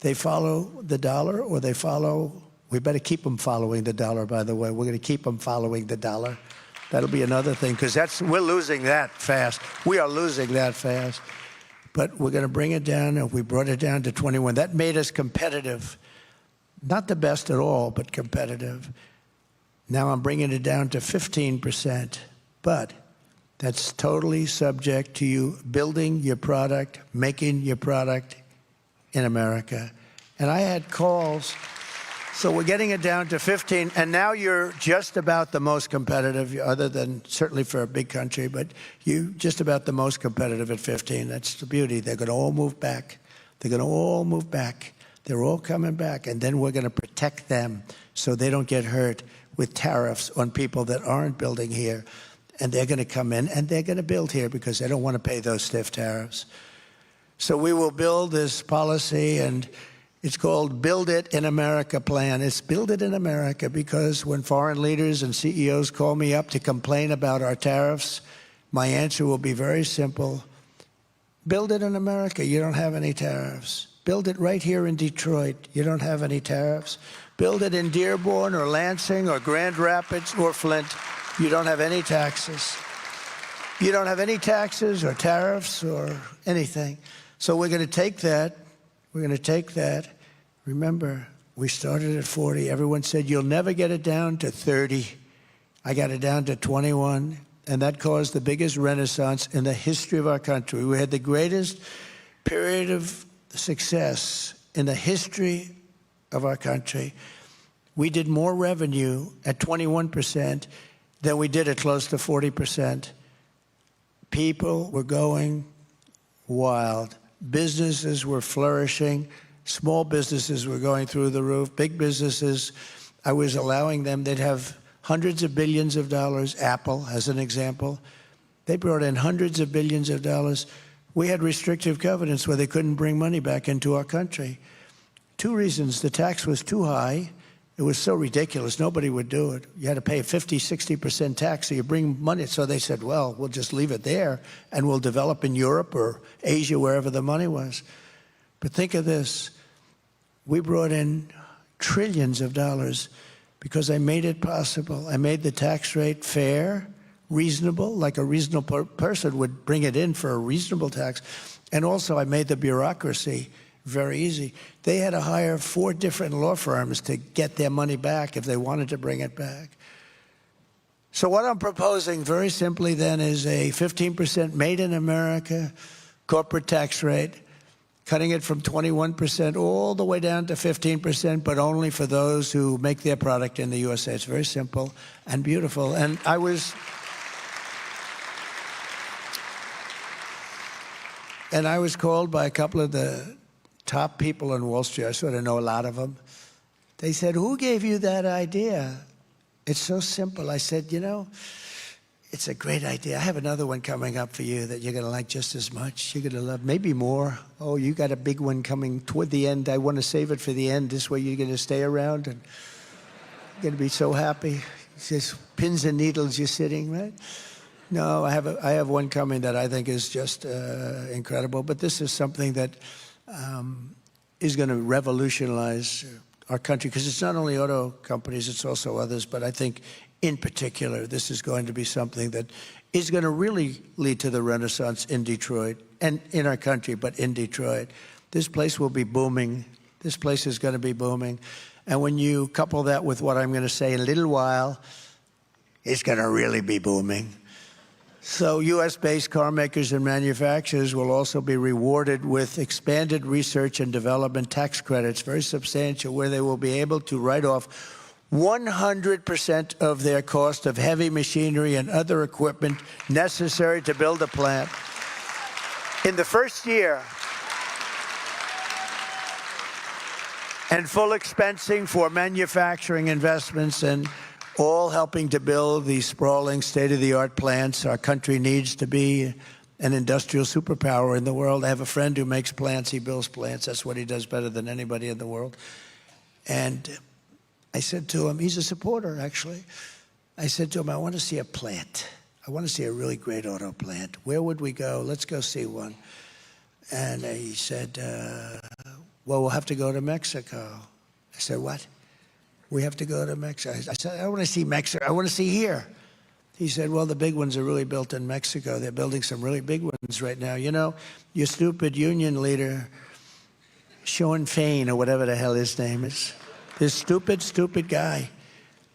They follow the dollar, or we better keep them following the dollar, by the way. We're going to keep them following the dollar. That'll be another thing, because we're losing that fast. We are losing that fast. But we're going to bring it down, and we brought it down to 21. That made us competitive. Not the best at all, but competitive. Now I'm bringing it down to 15%. But that's totally subject to you building your product, making your product in America. And I had calls. So we're getting it down to 15, and now you're just about the most competitive, other than certainly for a big country, but you just about the most competitive at 15. That's the beauty. They're going to all move back. They're going to all move back. They're all coming back, and then we're going to protect them so they don't get hurt with tariffs on people that aren't building here. And they're going to come in, and they're going to build here because they don't want to pay those stiff tariffs. So we will build this policy, and it's called Build It in America plan. It's Build It in America because when foreign leaders and CEOs call me up to complain about our tariffs, my answer will be very simple. Build it in America. You don't have any tariffs. Build it right here in Detroit. You don't have any tariffs. Build it in Dearborn or Lansing or Grand Rapids or Flint. You don't have any taxes. You don't have any taxes or tariffs or anything. So we're going to take that. We're going to take that. Remember, we started at 40. Everyone said, you'll never get it down to 30. I got it down to 21. And that caused the biggest renaissance in the history of our country. We had the greatest period of success in the history of our country. We did more revenue at 21% than we did at close to 40%. People were going wild. Businesses were flourishing. Small businesses were going through the roof. Big businesses, I was allowing them, they'd have hundreds of billions of dollars. Apple, as an example, they brought in hundreds of billions of dollars. We had restrictive covenants where they couldn't bring money back into our country. Two reasons. The tax was too high. It was so ridiculous. Nobody would do it. You had to pay a 50, 60% tax, so you bring money. So they said, well, we'll just leave it there, and we'll develop in Europe or Asia, wherever the money was. But think of this. We brought in trillions of dollars because I made it possible. I made the tax rate fair, reasonable, like a reasonable person would bring it in for a reasonable tax. And also I made the bureaucracy very easy. They had to hire 4 different law firms to get their money back if they wanted to bring it back. So what I'm proposing very simply then is a 15% made in America corporate tax rate, cutting it from 21% all the way down to 15%, but only for those who make their product in the USA. It's very simple and beautiful. And I was called by a couple of the top people in Wall Street. I sort of know a lot of them. They said, who gave you that idea? It's so simple. I said, you know, it's a great idea. I have another one coming up for you that you're going to like just as much. You're going to love, maybe more. Oh, you got a big one coming toward the end. I want to save it for the end. This way you're going to stay around and you're going to be so happy. It's just pins and needles you're sitting, right? No, I have one coming that I think is just incredible. But this is something that is going to revolutionize our country, because it's not only auto companies, it's also others. But I think in particular, this is going to be something that is going to really lead to the renaissance in Detroit and in our country, but in Detroit. This place will be booming. This place is going to be booming. And when you couple that with what I'm going to say in a little while, it's going to really be booming. So U.S.-based car makers and manufacturers will also be rewarded with expanded research and development tax credits, very substantial, where they will be able to write off 100% of their cost of heavy machinery and other equipment necessary to build a plant. In the first year, and full expensing for manufacturing investments, and all helping to build these sprawling state-of-the-art plants. Our country needs to be an industrial superpower in the world. I have a friend who makes plants. He builds plants. That's what he does better than anybody in the world. And I said to him, he's a supporter, actually. I said to him, I want to see a plant. I want to see a really great auto plant. Where would we go? Let's go see one. And he said, well, we'll have to go to Mexico. I said, what? We have to go to Mexico. I said, I don't want to see Mexico. I want to see here. He said, well, the big ones are really built in Mexico. They're building some really big ones right now. You know, your stupid union leader, Sean Fain, or whatever the hell his name is, this stupid guy,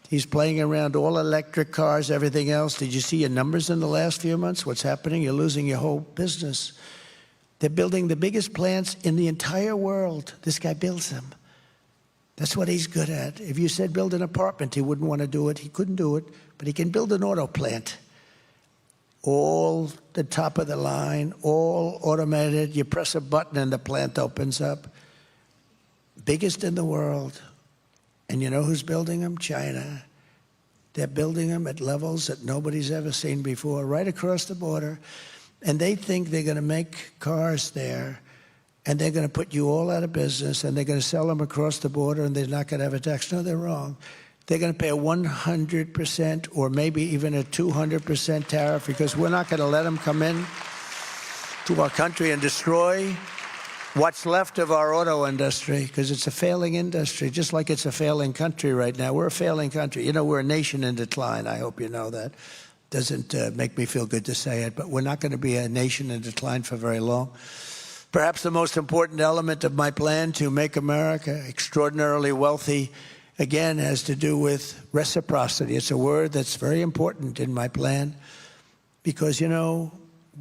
he's playing around all electric cars, everything else. Did you see your numbers in the last few months? What's happening? You're losing your whole business. They're building the biggest plants in the entire world. This guy builds them. That's what he's good at. If you said build an apartment, he wouldn't want to do it. He couldn't do it, but he can build an auto plant. All the top of the line, all automated. You press a button and the plant opens up. Biggest in the world. And you know who's building them? China. They're building them at levels that nobody's ever seen before, right across the border. And they think they're going to make cars there, and they're going to put you all out of business, and they're going to sell them across the border, and they're not going to have a tax. No, they're wrong. They're going to pay a 100% or maybe even a 200% tariff, because we're not going to let them come in to our country and destroy what's left of our auto industry, because it's a failing industry, just like it's a failing country right now. We're a failing country. You know, we're a nation in decline. I hope you know that. Doesn't make me feel good to say it, but we're not going to be a nation in decline for very long. Perhaps the most important element of my plan to make America extraordinarily wealthy, again, has to do with reciprocity. It's a word that's very important in my plan because, you know,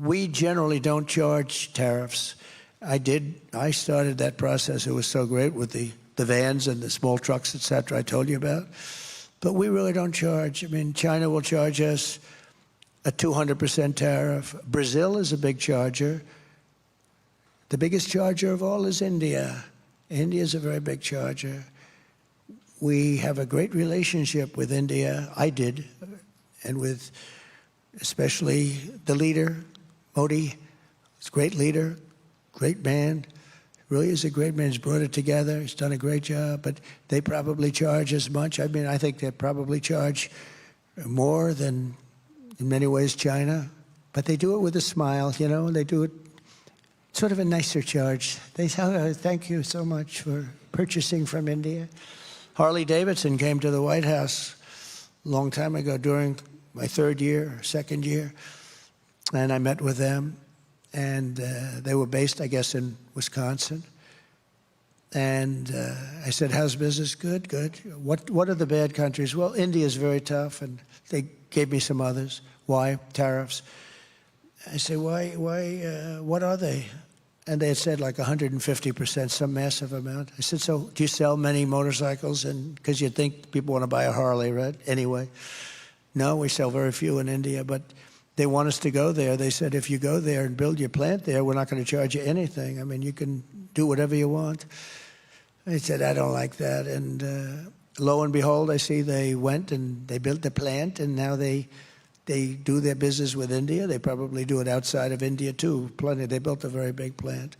we generally don't charge tariffs. I started that process. It was so great with the vans and the small trucks, et cetera, I told you about. But we really don't charge. I mean, China will charge us a 200% tariff. Brazil is a big charger. The biggest charger of all is India. India is a very big charger. We have a great relationship with India. I did, and with especially the leader, Modi. He's a great leader, great man. Really is a great man. He's brought it together. He's done a great job. But they probably charge as much. I mean, I think they probably charge more than, in many ways, China. But they do it with a smile, you know. They do it sort of a nicer charge. They say, oh, thank you so much for purchasing from India. Harley Davidson came to the White House a long time ago during my second year, and I met with them. And they were based, I guess, in Wisconsin. And I said, how's business? Good, good. What are the bad countries? Well, India is very tough, and they gave me some others. Why? Tariffs. I said, why, what are they? And they had said like 150%, some massive amount. I said, so do you sell many motorcycles? And because you'd think people want to buy a Harley, right? Anyway, no, we sell very few in India, but they want us to go there. They said, if you go there and build your plant there, we're not going to charge you anything. I mean, you can do whatever you want. I said, I don't like that. And lo and behold, I see they went and they built the plant, and now they do their business with India. They probably do it outside of India, too. Plenty. They built a very big plant.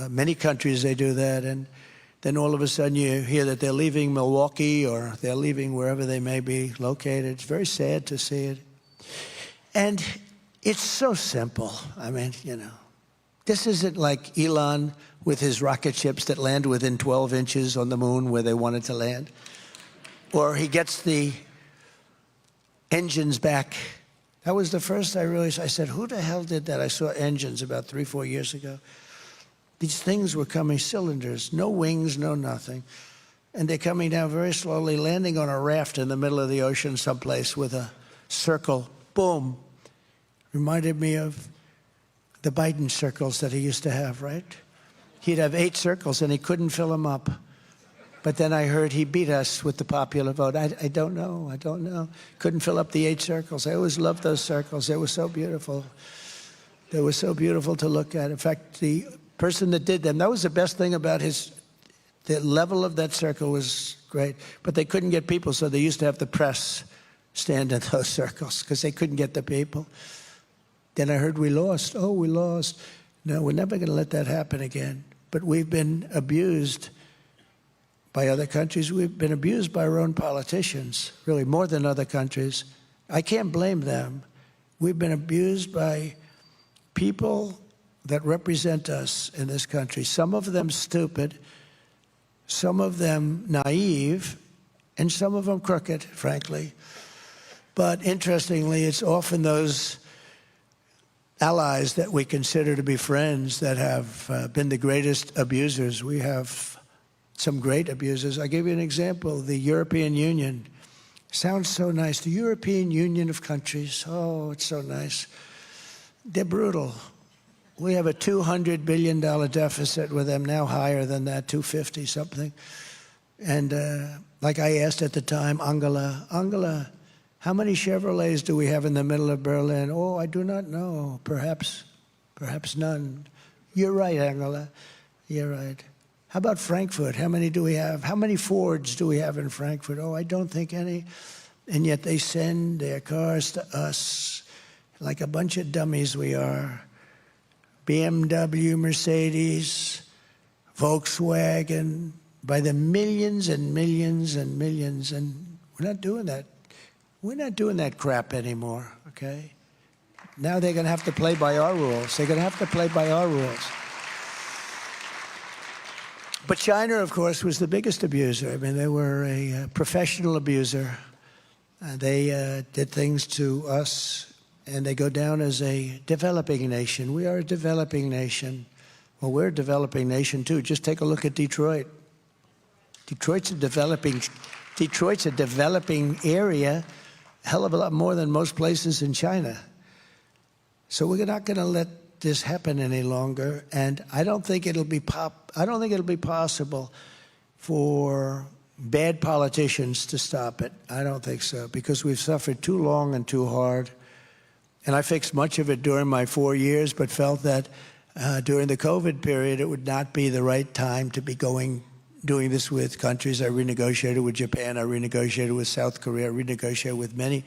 Many countries, they do that. And then all of a sudden you hear that they're leaving Milwaukee or they're leaving wherever they may be located. It's very sad to see it. And it's so simple. I mean, you know, this isn't like Elon with his rocket ships that land within 12 inches on the moon where they wanted to land. Or he gets the engines back. That was the first I realized. I said, who the hell did that? I saw engines about 3-4 years ago. These things were coming, cylinders, no wings, no nothing. And they're coming down very slowly, landing on a raft in the middle of the ocean someplace with a circle. Boom. Reminded me of the Biden circles that he used to have, right? He'd have 8 circles and he couldn't fill them up. But then I heard he beat us with the popular vote. I don't know. Couldn't fill up the 8 circles. I always loved those circles. They were so beautiful. They were so beautiful to look at. In fact, the person that did them, that was the best thing about the level of that circle was great. But they couldn't get people, so they used to have the press stand in those circles because they couldn't get the people. Then I heard we lost. Oh, we lost. No, we're never going to let that happen again. But we've been abused by other countries. We've been abused by our own politicians, really more than other countries. I can't blame them. We've been abused by people that represent us in this country. Some of them stupid, some of them naive, and some of them crooked, frankly. But interestingly, it's often those allies that we consider to be friends that have been the greatest abusers. We have some great abusers. I'll give you an example. The European Union. Sounds so nice. The European Union of countries. Oh, it's so nice. They're brutal. We have a $200 billion deficit with them, now higher than that, 250 something. And like I asked at the time, Angela, how many Chevrolets do we have in the middle of Berlin? Oh, I do not know. Perhaps none. You're right, Angela. You're right. How about Frankfurt? How many do we have? How many Fords do we have in Frankfurt? Oh, I don't think any. And yet they send their cars to us like a bunch of dummies we are. BMW, Mercedes, Volkswagen, by the millions and millions and millions. And we're not doing that. We're not doing that crap anymore, okay? Now they're going to have to play by our rules. They're going to have to play by our rules. But China, of course, was the biggest abuser. I mean, they were a professional abuser. They did things to us, and they go down as a developing nation. We are a developing nation. Well, we're a developing nation, too. Just take a look at Detroit. Detroit's a developing area, a hell of a lot more than most places in China. So we're not going to let this happen any longer, and I don't think it'll be possible for bad politicians to stop it. I don't think so, because we've suffered too long and too hard. And I fixed much of it during my 4 years, but felt that during the COVID period, it would not be the right time to be doing this with countries. I renegotiated with Japan, I renegotiated with South Korea, I renegotiated with many.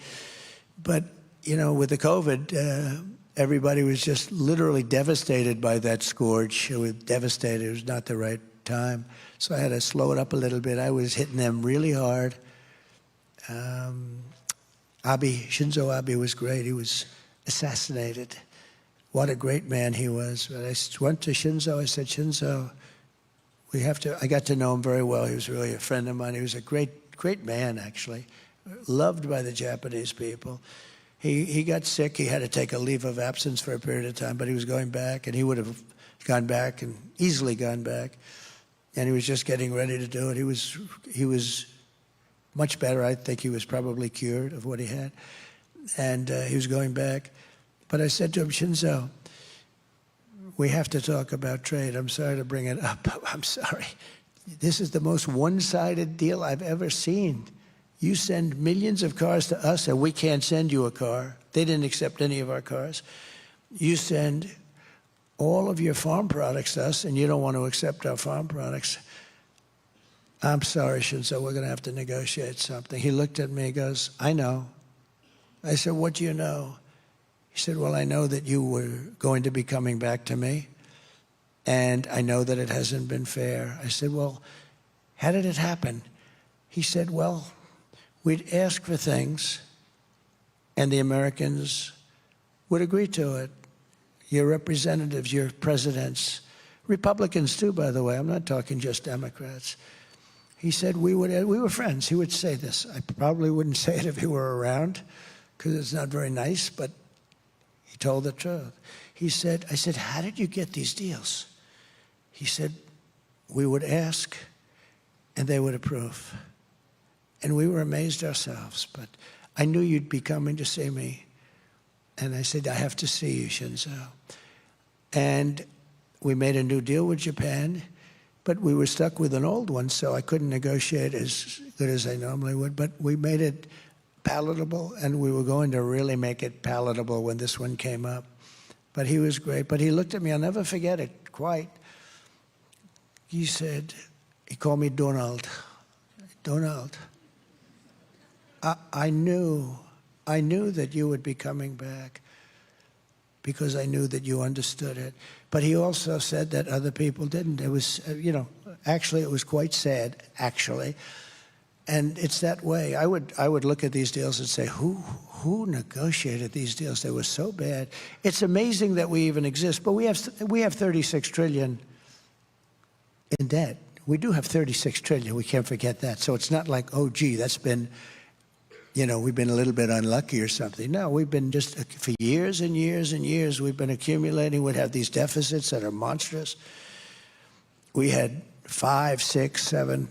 But, with the COVID, everybody was just literally devastated by that scourge. It was devastated. It was not the right time. So I had to slow it up a little bit. I was hitting them really hard. Shinzo Abe was great. He was assassinated. What a great man he was. But I went to Shinzo. I said, Shinzo, I got to know him very well. He was really a friend of mine. He was a great, great man, actually, loved by the Japanese people. He got sick. He had to take a leave of absence for a period of time, but he was going back, and he would have gone back and easily gone back. And he was just getting ready to do it. He was much better. I think he was probably cured of what he had. And he was going back. But I said to him, Shinzo, we have to talk about trade. I'm sorry to bring it up. I'm sorry. This is the most one-sided deal I've ever seen. You send millions of cars to us, and we can't send you a car. They didn't accept any of our cars. You send all of your farm products to us, and you don't want to accept our farm products. I'm sorry, Shinzo, we're going to have to negotiate something. He looked at me and goes, I know. I said, what do you know? He said, well, I know that you were going to be coming back to me, and I know that it hasn't been fair. I said, well, how did it happen? He said, well, we'd ask for things, and the Americans would agree to it. Your representatives, your presidents, Republicans too, by the way. I'm not talking just Democrats. He said we were friends. He would say this. I probably wouldn't say it if he were around, because it's not very nice, but he told the truth. I said, how did you get these deals? He said, we would ask, and they would approve. And we were amazed ourselves, but I knew you'd be coming to see me. And I said, I have to see you, Shinzo. And we made a new deal with Japan, but we were stuck with an old one, so I couldn't negotiate as good as I normally would. But we made it palatable, and we were going to really make it palatable when this one came up. But he was great. But he looked at me, I'll never forget it quite. He said, he called me Donald. Donald, I knew that you would be coming back because I knew that you understood it. But he also said that other people didn't. It was, actually it was quite sad, actually. And it's that way. I would look at these deals and say, who negotiated these deals? They were so bad. It's amazing that we even exist, but we have 36 trillion in debt. We do have 36 trillion. We can't forget that. So it's not like, oh, gee, that's been, we've been a little bit unlucky or something. No, we've been just, for years and years and years, we've been accumulating. We'd have these deficits that are monstrous. We had 5, 6, 7,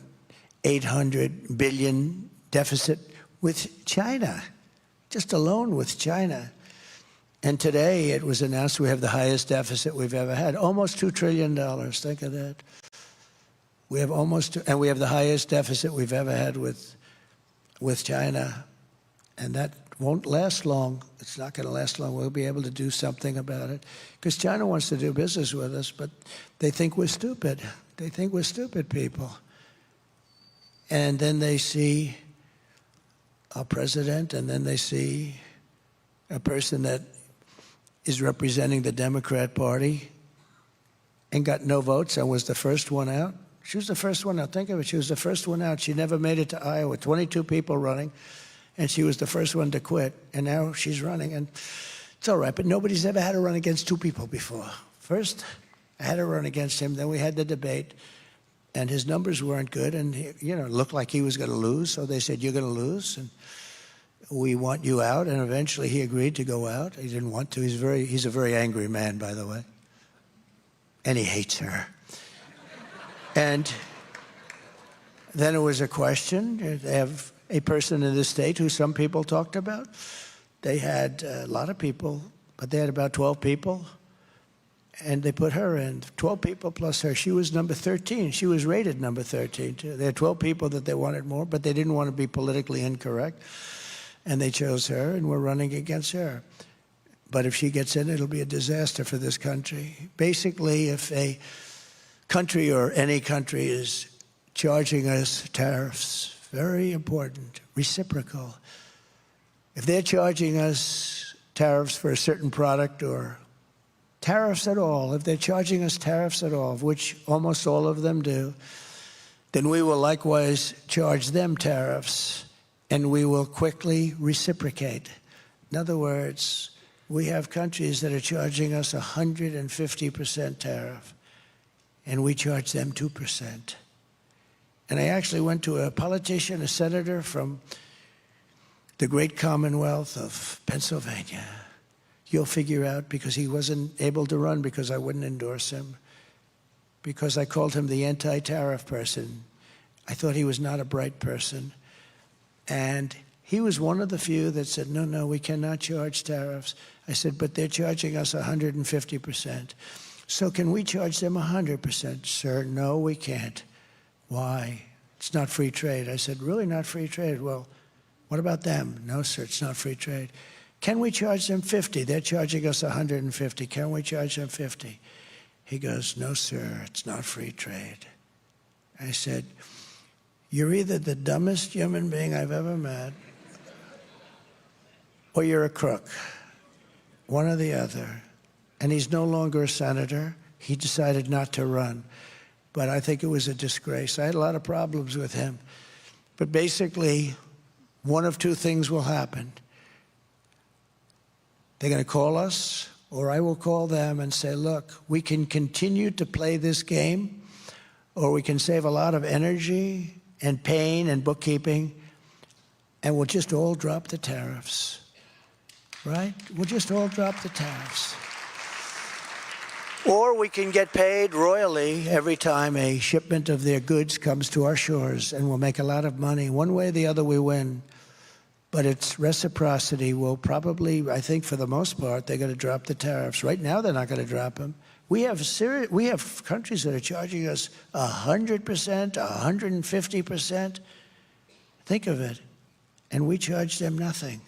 800 billion deficit with China, just alone with China. And today it was announced we have the highest deficit we've ever had, almost $2 trillion. Think of that. We have and we have the highest deficit we've ever had with China. And that won't last long. It's not going to last long. We'll be able to do something about it. Because China wants to do business with us, but they think we're stupid. They think we're stupid people. And then they see our president, and then they see a person that is representing the Democrat Party and got no votes and was the first one out. She was the first one out. Think of it. She was the first one out. She never made it to Iowa. 22 people running, and she was the first one to quit. And now she's running, and it's all right. But nobody's ever had to run against two people before. First, I had to run against him. Then we had the debate, and his numbers weren't good, and it looked like he was going to lose. So they said, "You're going to lose, and we want you out." And eventually, he agreed to go out. He didn't want to. He's a very angry man, by the way, and he hates her. And then it was a question. They have a person in the state who some people talked about. They had a lot of people, but they had about 12 people, and they put her in. 12 people plus her. She was number 13. She was rated number 13, too. They had 12 people that they wanted more, but they didn't want to be politically incorrect, and they chose her, and we're running against her. But if she gets in, it'll be a disaster for this country. Basically, if a country or any country is charging us tariffs, very important, reciprocal. If they're charging us tariffs for a certain product or tariffs at all, if they're charging us tariffs at all, which almost all of them do, then we will likewise charge them tariffs, and we will quickly reciprocate. In other words, we have countries that are charging us 150% tariff, and we charge them 2%. And I actually went to a politician, a senator from the great Commonwealth of Pennsylvania. You'll figure out, because he wasn't able to run because I wouldn't endorse him, because I called him the anti-tariff person. I thought he was not a bright person. And he was one of the few that said, no, we cannot charge tariffs. I said, but they're charging us 150%. So can we charge them 100%? Sir, no, we can't. Why? It's not free trade. I said, really not free trade? Well, what about them? No, sir, it's not free trade. Can we charge them 50? They're charging us 150. Can we charge them 50? He goes, no, sir, it's not free trade. I said, you're either the dumbest human being I've ever met, or you're a crook. One or the other. And he's no longer a senator. He decided not to run. But I think it was a disgrace. I had a lot of problems with him. But basically, one of two things will happen. They're going to call us, or I will call them and say, look, we can continue to play this game, or we can save a lot of energy and pain and bookkeeping, and we'll just all drop the tariffs. Right? We'll just all drop the tariffs. Or we can get paid royally every time a shipment of their goods comes to our shores, and we'll make a lot of money. One way or the other, we win. But its reciprocity will probably, I think for the most part, they're going to drop the tariffs. Right now, they're not going to drop them. We have countries that are charging us 100%, 150%. Think of it. And we charge them nothing.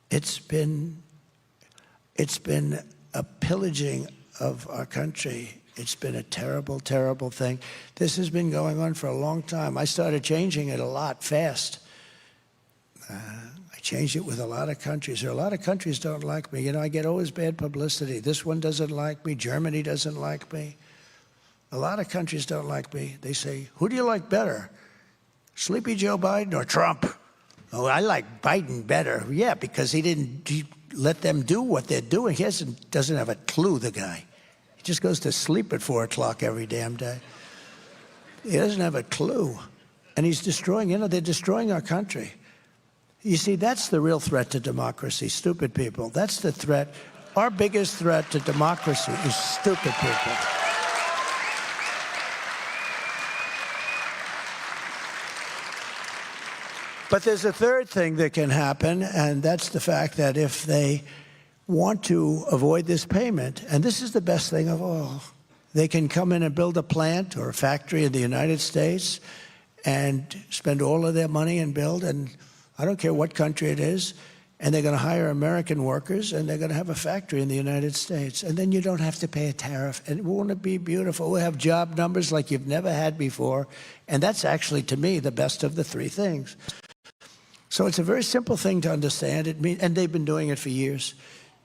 It's been a pillaging of our country. It's been a terrible, terrible thing. This has been going on for a long time. I started changing it a lot fast. I changed it with a lot of countries. There are a lot of countries don't like me. You know, I get always bad publicity. This one doesn't like me. Germany doesn't like me. A lot of countries don't like me. They say, who do you like better? Sleepy Joe Biden or Trump? Oh, I like Biden better. Yeah, because he let them do what they're doing. He doesn't have a clue, the guy. He just goes to sleep at 4 o'clock every damn day. He doesn't have a clue. And he's destroying, they're destroying our country. You see, that's the real threat to democracy, stupid people. That's the threat. Our biggest threat to democracy is stupid people. But there's a third thing that can happen, and that's the fact that if they want to avoid this payment, and this is the best thing of all, they can come in and build a plant or a factory in the United States and spend all of their money and build, and I don't care what country it is, and they're going to hire American workers, and they're going to have a factory in the United States. And then you don't have to pay a tariff. And won't it be beautiful? We'll have job numbers like you've never had before. And that's actually, to me, the best of the three things. So it's a very simple thing to understand. And they've been doing it for years.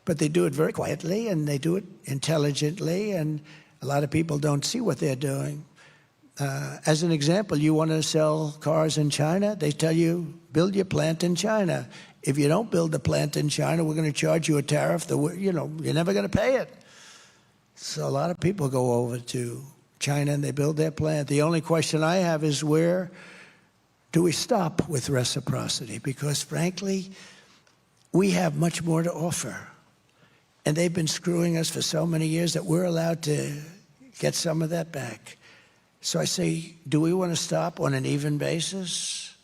But they do it very quietly, and they do it intelligently, and a lot of people don't see what they're doing. As an example, you want to sell cars in China, they tell you, build your plant in China. If you don't build a plant in China, we're going to charge you a tariff that, you're never going to pay it. So a lot of people go over to China and they build their plant. The only question I have is, where do we stop with reciprocity? Because frankly, we have much more to offer. And they've been screwing us for so many years that we're allowed to get some of that back. So I say, do we want to stop on an even basis?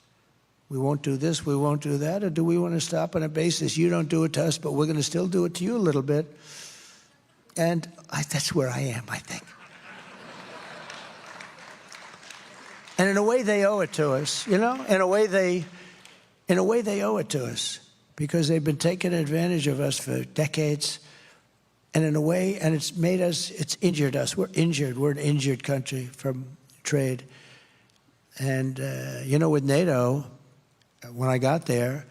We won't do this, we won't do that. Or do we want to stop on a basis, you don't do it to us, but we're going to still do it to you a little bit? And that's where I am, I think. And in a way, they owe it to us, In a way, they owe it to us. because they've been taking advantage of us for decades. And in a way, and it's injured us. We're injured. We're an injured country from trade. And, with NATO, when I got there,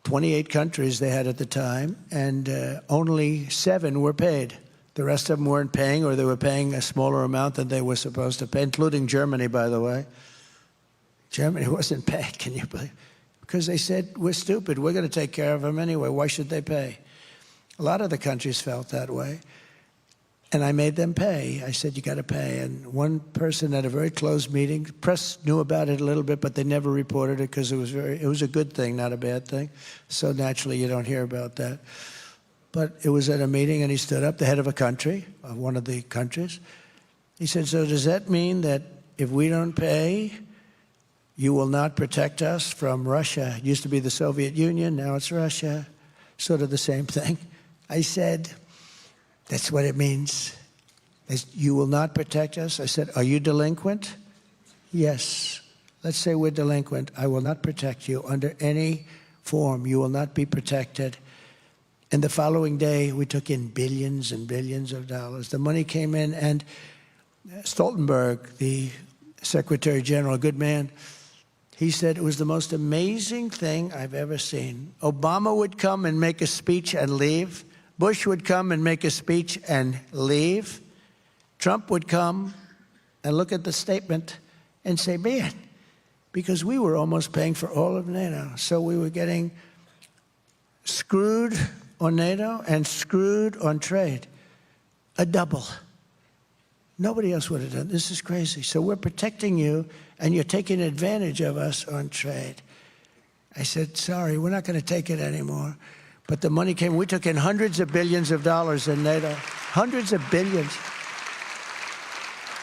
28 countries they had at the time, and only 7 were paid. The rest of them weren't paying, or they were paying a smaller amount than they were supposed to pay, including Germany, by the way. Germany wasn't paying, can you believe? Because they said, we're stupid. We're going to take care of them anyway. Why should they pay? A lot of the countries felt that way. And I made them pay. I said, you got to pay. And one person at a very closed meeting, press knew about it a little bit, but they never reported it because it was a good thing, not a bad thing. So naturally, you don't hear about that. But it was at a meeting, and he stood up, the head of a country, of one of the countries. He said, so does that mean that if we don't pay, you will not protect us from Russia? It used to be the Soviet Union, now it's Russia. Sort of the same thing. I said, that's what it means. You will not protect us? I said, are you delinquent? Yes. Let's say we're delinquent. I will not protect you under any form. You will not be protected. And the following day, we took in billions and billions of dollars. The money came in, and Stoltenberg, the Secretary General, a good man, he said it was the most amazing thing I've ever seen. Obama would come and make a speech and leave. Bush would come and make a speech and leave. Trump would come and look at the statement and say, man, because we were almost paying for all of NATO. So we were getting screwed on NATO and screwed on trade. A double. Nobody else would have done. This is crazy. So we're protecting you, and you're taking advantage of us on trade. I said, sorry, we're not going to take it anymore. But the money came. We took in hundreds of billions of dollars in NATO. Hundreds of billions.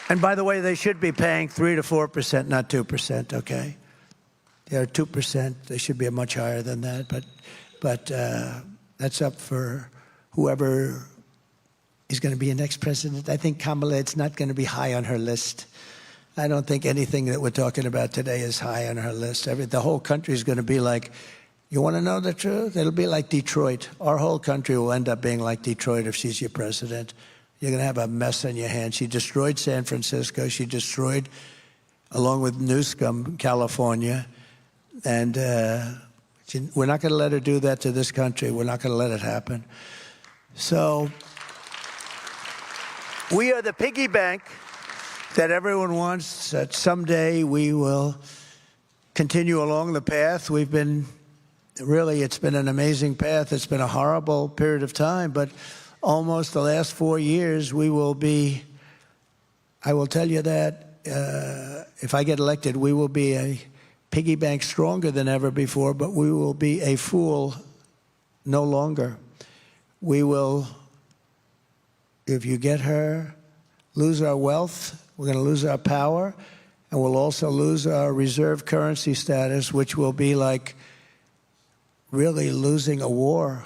And by the way, they should be paying 3 to 4%, not 2%, okay? They're 2%. They should be much higher than that. But that's up for whoever is going to be the next president. I think Kamala, it's not going to be high on her list. I don't think anything that we're talking about today is high on her list. The whole country is going to be like, you want to know the truth? It'll be like Detroit. Our whole country will end up being like Detroit if she's your president. You're going to have a mess on your hands. She destroyed San Francisco. She destroyed, along with Newsom, California. And we're not going to let her do that to this country. We're not going to let it happen. So we are the piggy bank that everyone wants, that someday we will continue along the path. We've been, really, it's been an amazing path. It's been a horrible period of time, but almost the last 4 years, we will be, I will tell you that if I get elected, we will be a piggy bank stronger than ever before, but we will be a fool no longer. We will, if you get her, lose our wealth. We're going to lose our power, and we'll also lose our reserve currency status, which will be like really losing a war.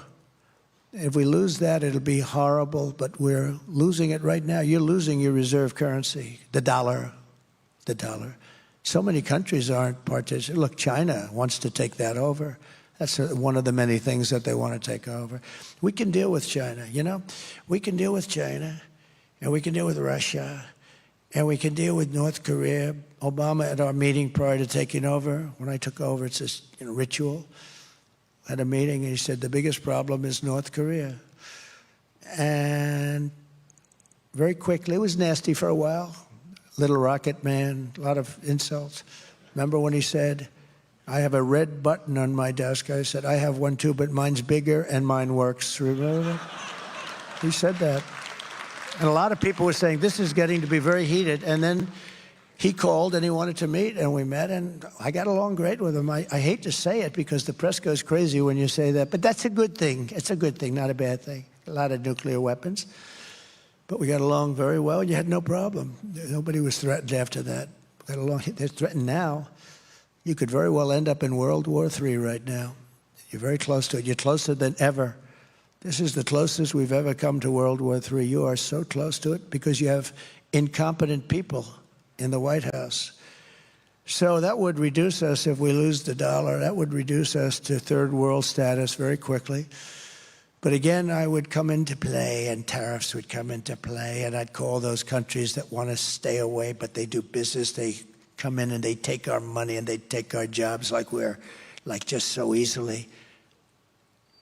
If we lose that, it'll be horrible, but we're losing it right now. You're losing your reserve currency, the dollar. So many countries aren't participating. Look, China wants to take that over. That's one of the many things that they want to take over. We can deal with China, you know? We can deal with China, and we can deal with Russia, and we can deal with North Korea. Obama, at our meeting prior to taking over, when I took over, it's this ritual, at a meeting, and he said, the biggest problem is North Korea. And very quickly, it was nasty for a while. Little rocket man, a lot of insults. Remember when he said, I have a red button on my desk? I said, I have one too, but mine's bigger and mine works. Remember that? He said that. And a lot of people were saying, this is getting to be very heated. And then he called and he wanted to meet, and we met, and I got along great with him. I hate to say it because the press goes crazy when you say that, but that's a good thing. It's a good thing, not a bad thing. A lot of nuclear weapons. But we got along very well. You had no problem. Nobody was threatened after that. We got along. They're threatened now. You could very well end up in World War III right now. You're very close to it. You're closer than ever. This is the closest we've ever come to World War III. You are so close to it because you have incompetent people in the White House. So that would reduce us, if we lose the dollar, that would reduce us to third world status very quickly. But again, I would come into play, and tariffs would come into play, and I'd call those countries that want to stay away, but they do business. They come in and they take our money and they take our jobs like just so easily.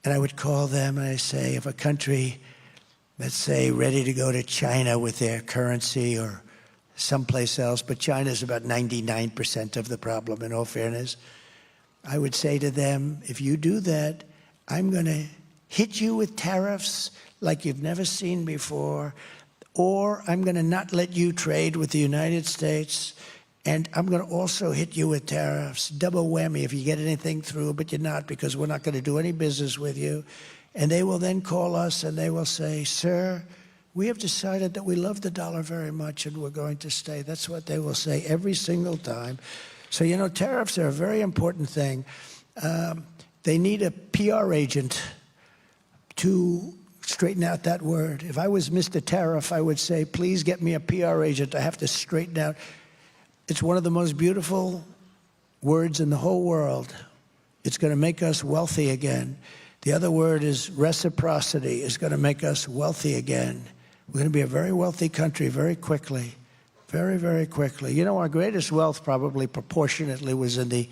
And I would call them and I say, if a country, let's say, ready to go to China with their currency or someplace else, but China's about 99% of the problem, in all fairness, I would say to them, if you do that, I'm going to hit you with tariffs like you've never seen before, or I'm going to not let you trade with the United States, and I'm going to also hit you with tariffs. Double whammy if you get anything through, but you're not, because we're not going to do any business with you. And they will then call us and they will say, sir, we have decided that we love the dollar very much and we're going to stay. That's what they will say every single time. So, you know, tariffs are a very important thing. They need a PR agent to straighten out that word. If I was Mr. Tariff, I would say, please get me a PR agent. I have to straighten out. It's one of the most beautiful words in the whole world. It's going to make us wealthy again. The other word is reciprocity. It's going to make us wealthy again. We're going to be a very wealthy country very quickly, very, very quickly. You know, our greatest wealth probably proportionately was in the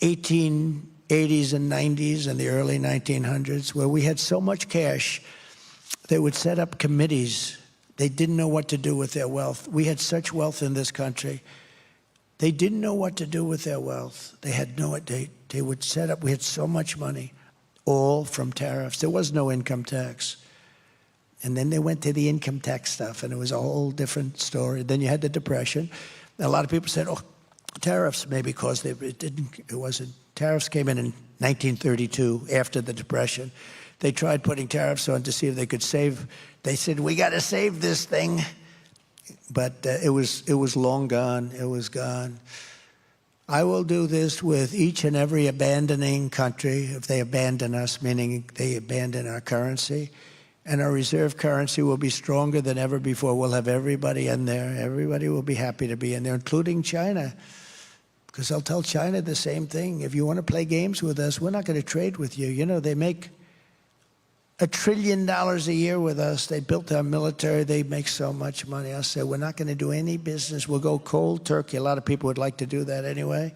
1880s and 90s and the early 1900s, where we had so much cash, they would set up committees. They didn't know what to do with their wealth. We had such wealth in this country. They didn't know what to do with their wealth. They had they would set up, we had so much money, all from tariffs. There was no income tax. And then they went to the income tax stuff, and it was a whole different story. Then you had the Depression. A lot of people said, oh, tariffs, maybe because it wasn't. Tariffs came in 1932 after the Depression. They tried putting tariffs on to see if they could save. They said, we got to save this thing. But it was long gone. It was gone. I will do this with each and every abandoning country if they abandon us, meaning they abandon our currency. And our reserve currency will be stronger than ever before. We'll have everybody in there. Everybody will be happy to be in there, including China. Because I'll tell China the same thing. If you want to play games with us, we're not going to trade with you. You know, they make $1 trillion a year with us. They built our military. They make so much money. I said, we're not going to do any business. We'll go cold turkey. A lot of people would like to do that anyway.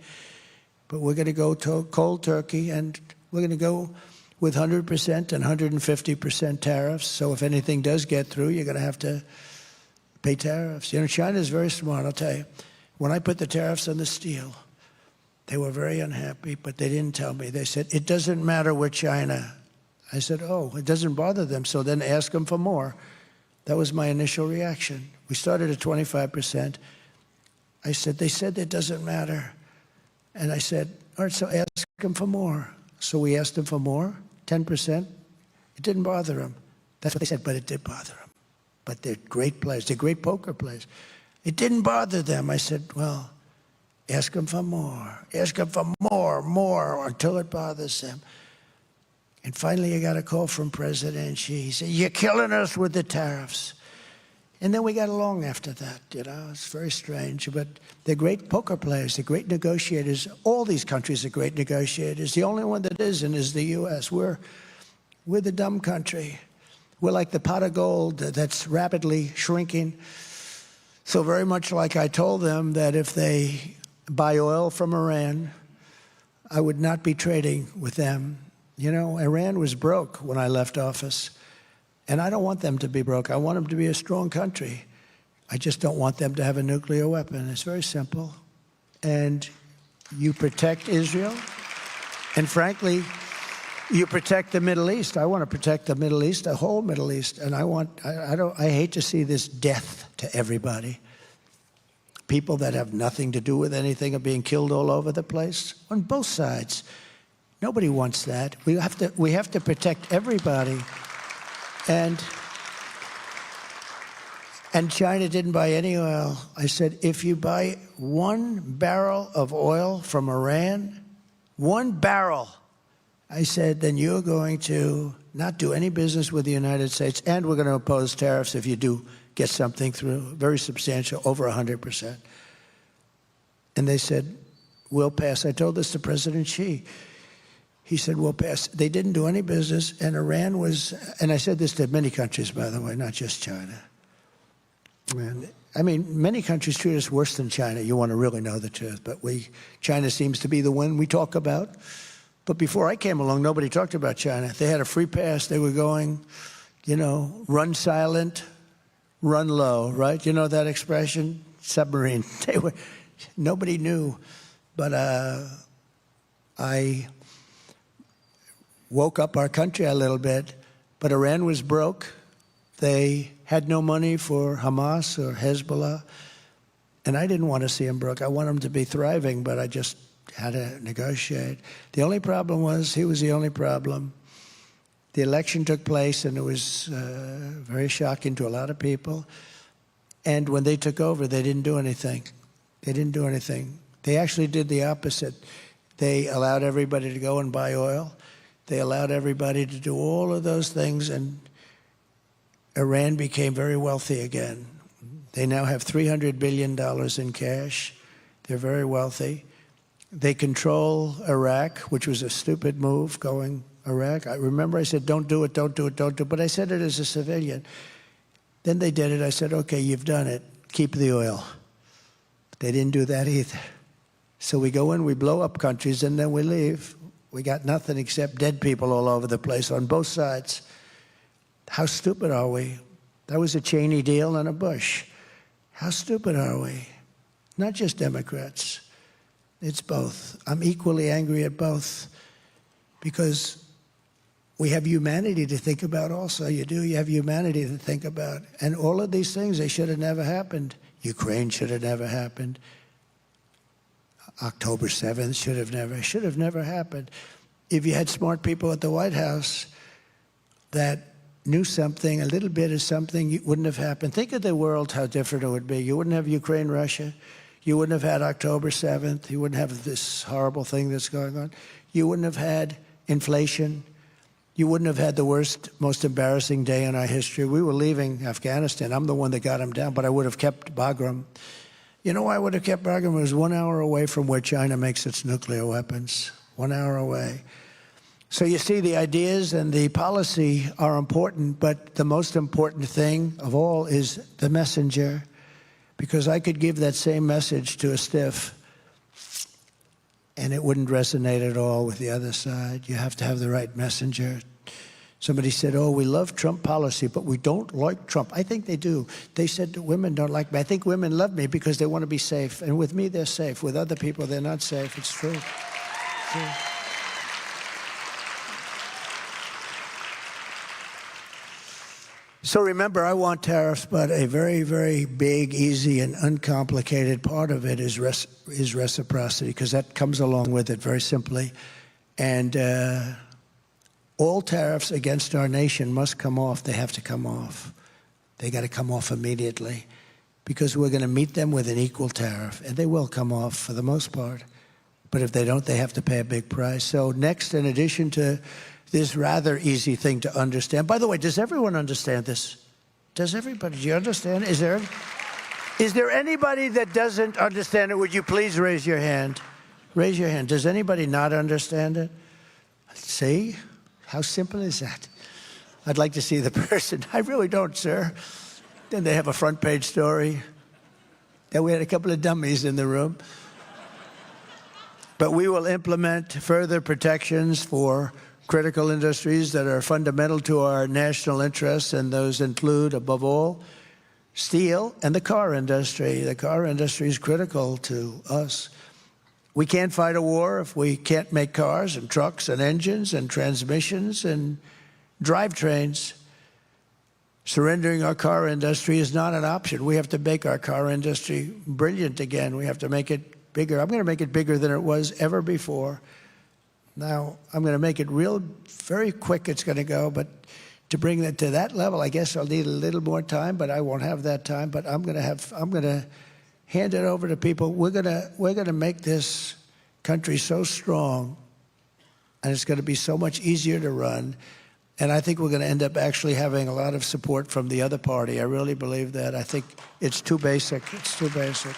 But we're going to go cold turkey, and we're going to go with 100% and 150% tariffs. So if anything does get through, you're going to have to pay tariffs. You know, China is very smart, I'll tell you. When I put the tariffs on the steel, they were very unhappy, but they didn't tell me. They said, it doesn't matter, we're China. I said, oh, it doesn't bother them, so then ask them for more. That was my initial reaction. We started at 25%. I said, they said it doesn't matter. And I said, all right, so ask them for more. So we asked them for more, 10%. It didn't bother them. That's what they said, but it did bother them. But they're great players. They're great poker players. It didn't bother them. I said, well, ask them for more. Ask them for more, until it bothers them. And finally, I got a call from President Xi. He said, you're killing us with the tariffs. And then we got along after that, you know. It's very strange. But they're great poker players. They're great negotiators. All these countries are great negotiators. The only one that isn't is the U.S. We're the dumb country. We're like the pot of gold that's rapidly shrinking. So very much like I told them that if they buy oil from Iran, I would not be trading with them. You know, Iran was broke when I left office. And I don't want them to be broke. I want them to be a strong country. I just don't want them to have a nuclear weapon. It's very simple. And you protect Israel. And frankly, you protect the Middle East. I want to protect the Middle East, the whole Middle East. And I hate to see this death to everybody. People that have nothing to do with anything are being killed all over the place on both sides. Nobody wants that. We have to protect everybody. And China didn't buy any oil. I said, if you buy 1 barrel of oil from Iran, 1 barrel, I said, then you're going to not do any business with the United States, and we're going to impose tariffs if you do get something through, very substantial, over 100%. And they said, we'll pass. I told this to President Xi. He said, we'll pass. They didn't do any business, and Iran was, and I said this to many countries, by the way, not just China. And, I mean, many countries treat us worse than China. You want to really know the truth. But China seems to be the one we talk about. But before I came along, nobody talked about China. They had a free pass. They were going, run silent, run low, right? You know that expression? Submarine. Nobody knew. But I woke up our country a little bit. But Iran was broke. They had no money for Hamas or Hezbollah. And I didn't want to see them broke. I want them to be thriving, but I just had to negotiate. The only problem was, he was the only problem. The election took place, and it was very shocking to a lot of people. And when they took over, they didn't do anything. They didn't do anything. They actually did the opposite. They allowed everybody to go and buy oil. They allowed everybody to do all of those things, and Iran became very wealthy again. They now have $300 billion in cash. They're very wealthy. They control Iraq, which was a stupid move, going Iraq. I remember I said, don't do it, don't do it, don't do it. But I said it as a civilian. Then they did it. I said, okay, you've done it. Keep the oil. They didn't do that either. So we go in, we blow up countries, and then we leave. We got nothing except dead people all over the place on both sides. How stupid are we? That was a Cheney deal and a Bush. How stupid are we? Not just Democrats. It's both. I'm equally angry at both because we have humanity to think about also. You do. You have humanity to think about. And all of these things, they should have never happened. Ukraine should have never happened. October 7th should have never happened. If you had smart people at the White House that knew something, a little bit of something, it wouldn't have happened. Think of the world, how different it would be. You wouldn't have Ukraine, Russia. You wouldn't have had October 7th. You wouldn't have this horrible thing that's going on. You wouldn't have had inflation. You wouldn't have had the worst, most embarrassing day in our history. We were leaving Afghanistan. I'm the one that got him down, but I would have kept Bagram. You know why I would have kept Bagram? It was 1 hour away from where China makes its nuclear weapons. 1 hour away. So you see, the ideas and the policy are important, but the most important thing of all is the messenger. Because I could give that same message to a stiff, and it wouldn't resonate at all with the other side. You have to have the right messenger. Somebody said, oh, we love Trump policy, but we don't like Trump. I think they do. They said that women don't like me. I think women love me because they want to be safe. And with me, they're safe. With other people, they're not safe. It's true. It's true. So remember, I want tariffs, but a very, very big, easy, and uncomplicated part of it is reciprocity, because that comes along with it very simply. And all tariffs against our nation must come off. They have to come off. They got to come off immediately, because we're going to meet them with an equal tariff, and they will come off for the most part. But if they don't, they have to pay a big price. So next, in addition to this rather easy thing to understand. By the way, does everyone understand this? Does everybody? Do you understand? Is there anybody that doesn't understand it? Would you please raise your hand? Raise your hand. Does anybody not understand it? See? How simple is that? I'd like to see the person. I really don't, sir. Then they have a front page story. Then we had a couple of dummies in the room. But we will implement further protections for critical industries that are fundamental to our national interests, and those include, above all, steel and the car industry. The car industry is critical to us. We can't fight a war if we can't make cars and trucks and engines and transmissions and drivetrains. Surrendering our car industry is not an option. We have to make our car industry brilliant again. We have to make it bigger. I'm going to make it bigger than it was ever before. Now, I'm going to make it very quick it's going to go, but to bring it to that level, I guess I'll need a little more time, but I won't have that time. But I'm going to hand it over to people. We're going to make this country so strong, and it's going to be so much easier to run. And I think we're going to end up actually having a lot of support from the other party. I really believe that. I think it's too basic. It's too basic.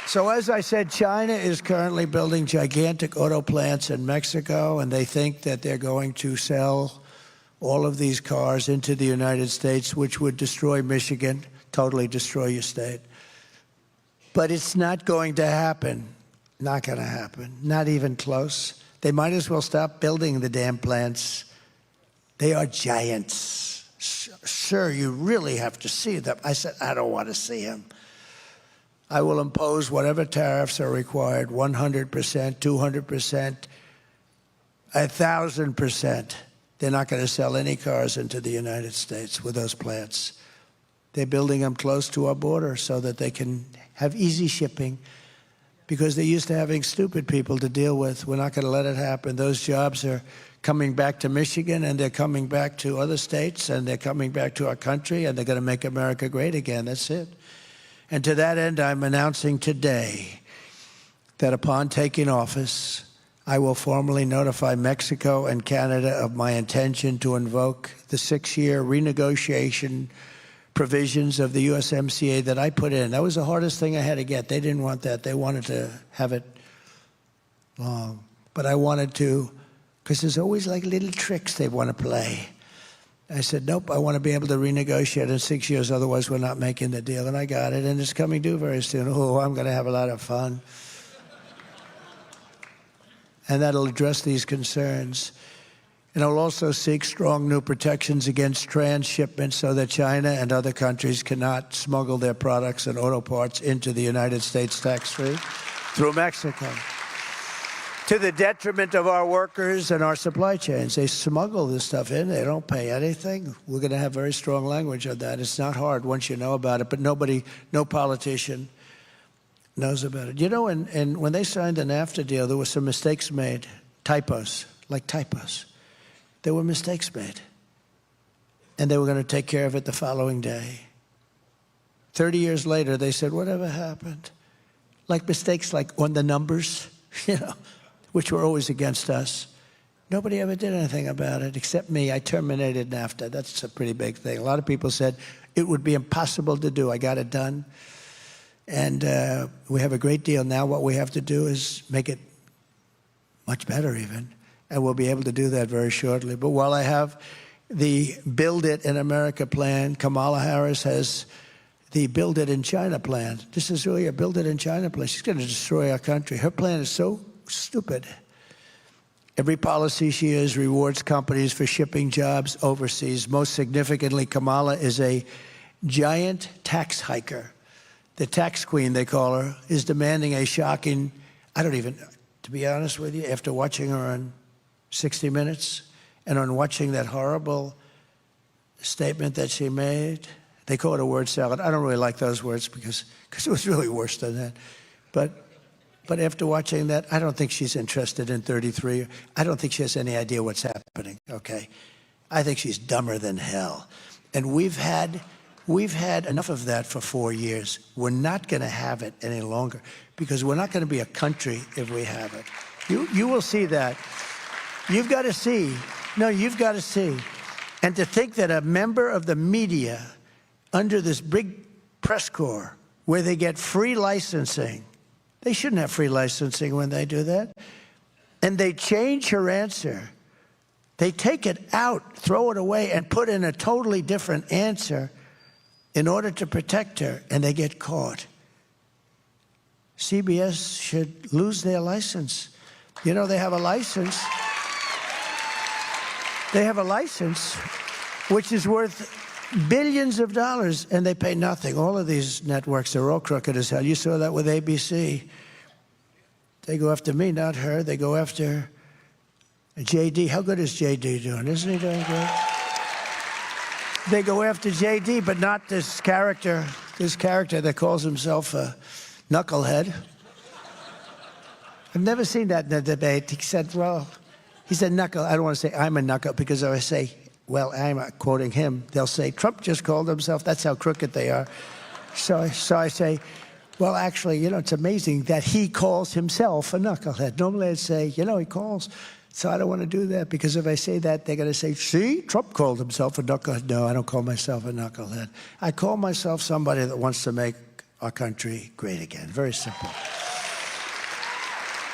So as I said, China is currently building gigantic auto plants in Mexico, and they think that they're going to sell all of these cars into the United States, which would destroy Michigan, totally destroy your state. But it's not going to happen. Not going to happen. Not even close. They might as well stop building the damn plants. They are giants. Sir, you really have to see them. I said, I don't want to see them. I will impose whatever tariffs are required, 100%, 200%, 1,000%. They're not going to sell any cars into the United States with those plants. They're building them close to our border so that they can have easy shipping, because they're used to having stupid people to deal with. We're not going to let it happen. Those jobs are coming back to Michigan, and they're coming back to other states, and they're coming back to our country, and they're going to make America great again. That's it. And to that end, I'm announcing today that upon taking office, I will formally notify Mexico and Canada of my intention to invoke the 6-year renegotiation provisions of the USMCA that I put in. That was the hardest thing I had to get. They didn't want that. They wanted to have it long. But I wanted to, because there's always like little tricks they want to play. I said, nope, I want to be able to renegotiate in 6 years, otherwise we're not making the deal. And I got it, and it's coming due very soon. Oh, I'm going to have a lot of fun. And that'll address these concerns. And it'll also seek strong new protections against transshipment so that China and other countries cannot smuggle their products and auto parts into the United States tax-free through Mexico, to the detriment of our workers and our supply chains. They smuggle this stuff in. They don't pay anything. We're going to have very strong language on that. It's not hard once you know about it, but nobody, no politician knows about it. You know, and when they signed the NAFTA deal, there were some mistakes made, typos, like typos. There were mistakes made. And they were going to take care of it the following day. 30 years later, they said, whatever happened? Like mistakes like on the numbers, you know, which were always against us. Nobody ever did anything about it except me. I terminated NAFTA. That's a pretty big thing. A lot of people said it would be impossible to do. I got it done. And we have a great deal now. What we have to do is make it much better even. And we'll be able to do that very shortly. But while I have the Build It in America plan, Kamala Harris has the Build It in China plan. This is really a Build It in China plan. She's going to destroy our country. Her plan is so stupid. Every policy she has rewards companies for shipping jobs overseas. Most significantly, Kamala is a giant tax hiker. The tax queen, they call her, is demanding a shocking, I don't even, to be honest with you, after watching her on 60 Minutes and on watching that horrible statement that she made, they call it a word salad. I don't really like those words because it was really worse than that. But after watching that, I don't think she's interested in 33. I don't think she has any idea what's happening, okay? I think she's dumber than hell. And we've had enough of that for 4 years. We're not going to have it any longer because we're not going to be a country if we have it. You will see that. You've got to see. No, you've got to see. And to think that a member of the media under this big press corps where they get free licensing, they shouldn't have free licensing when they do that, and they change her answer. They take it out, throw it away, and put in a totally different answer in order to protect her, and they get caught. CBS should lose their license. You know, they have a license. They have a license which is worth billions of dollars, and they pay nothing. All of these networks are all crooked as hell. You saw that with ABC. They go after me, not her. They go after JD. How good is JD doing? Isn't he doing good? They go after JD, but not this character that calls himself a knucklehead. I've never seen that in a debate. He said, well, he said knuckle. I don't want to say I'm a knuckle because if I say, well, I'm quoting him, they'll say, Trump just called himself. That's how crooked they are. So I say, well, actually, you know, it's amazing that he calls himself a knucklehead. Normally I'd say, you know, he calls. So I don't want to do that because if I say that, they're going to say, see, Trump called himself a knucklehead. No, I don't call myself a knucklehead. I call myself somebody that wants to make our country great again. Very simple.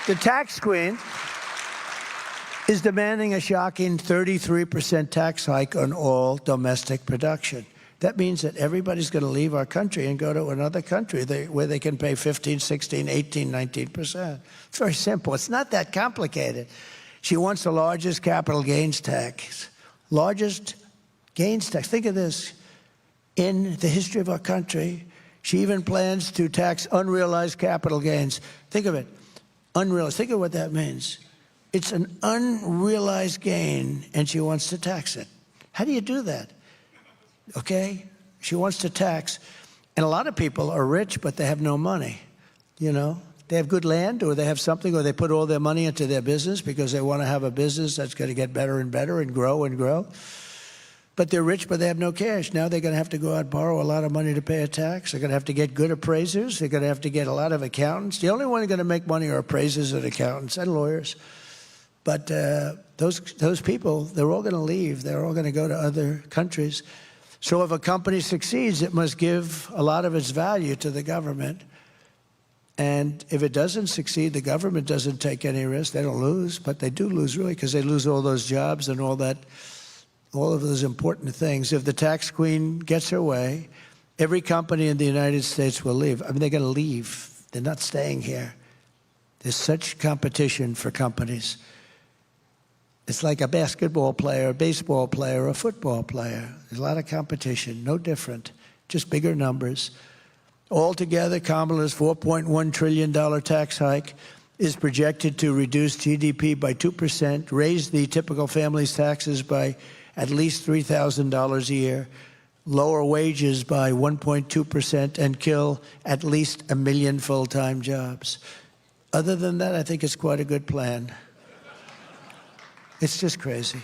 The tax queen is demanding a shocking 33% tax hike on all domestic production. That means that everybody's going to leave our country and go to another country where they can pay 15, 16, 18, 19%. It's very simple. It's not that complicated. She wants the largest capital gains tax. Largest gains tax. Think of this. In the history of our country, she even plans to tax unrealized capital gains. Think of it. Unrealized. Think of what that means. It's an unrealized gain, and she wants to tax it. How do you do that? Okay? She wants to tax. And a lot of people are rich, but they have no money. You know? They have good land, or they have something, or they put all their money into their business because they want to have a business that's going to get better and better and grow and grow. But they're rich, but they have no cash. Now they're going to have to go out and borrow a lot of money to pay a tax. They're going to have to get good appraisers. They're going to have to get a lot of accountants. The only one who's going to make money are appraisers and accountants and lawyers. But those people, they're all going to leave. They're all going to go to other countries. So if a company succeeds, it must give a lot of its value to the government. And if it doesn't succeed, the government doesn't take any risk. They don't lose, but they do lose really because they lose all those jobs and all that, all of those important things. If the tax queen gets her way, every company in the United States will leave. I mean, they're going to leave. They're not staying here. There's such competition for companies. It's like a basketball player, a baseball player, a football player. There's a lot of competition, no different, just bigger numbers. Altogether, Kamala's $4.1 trillion tax hike is projected to reduce GDP by 2%, raise the typical family's taxes by at least $3,000 a year, lower wages by 1.2%, and kill at least 1 million full-time jobs. Other than that, I think it's quite a good plan. It's just crazy.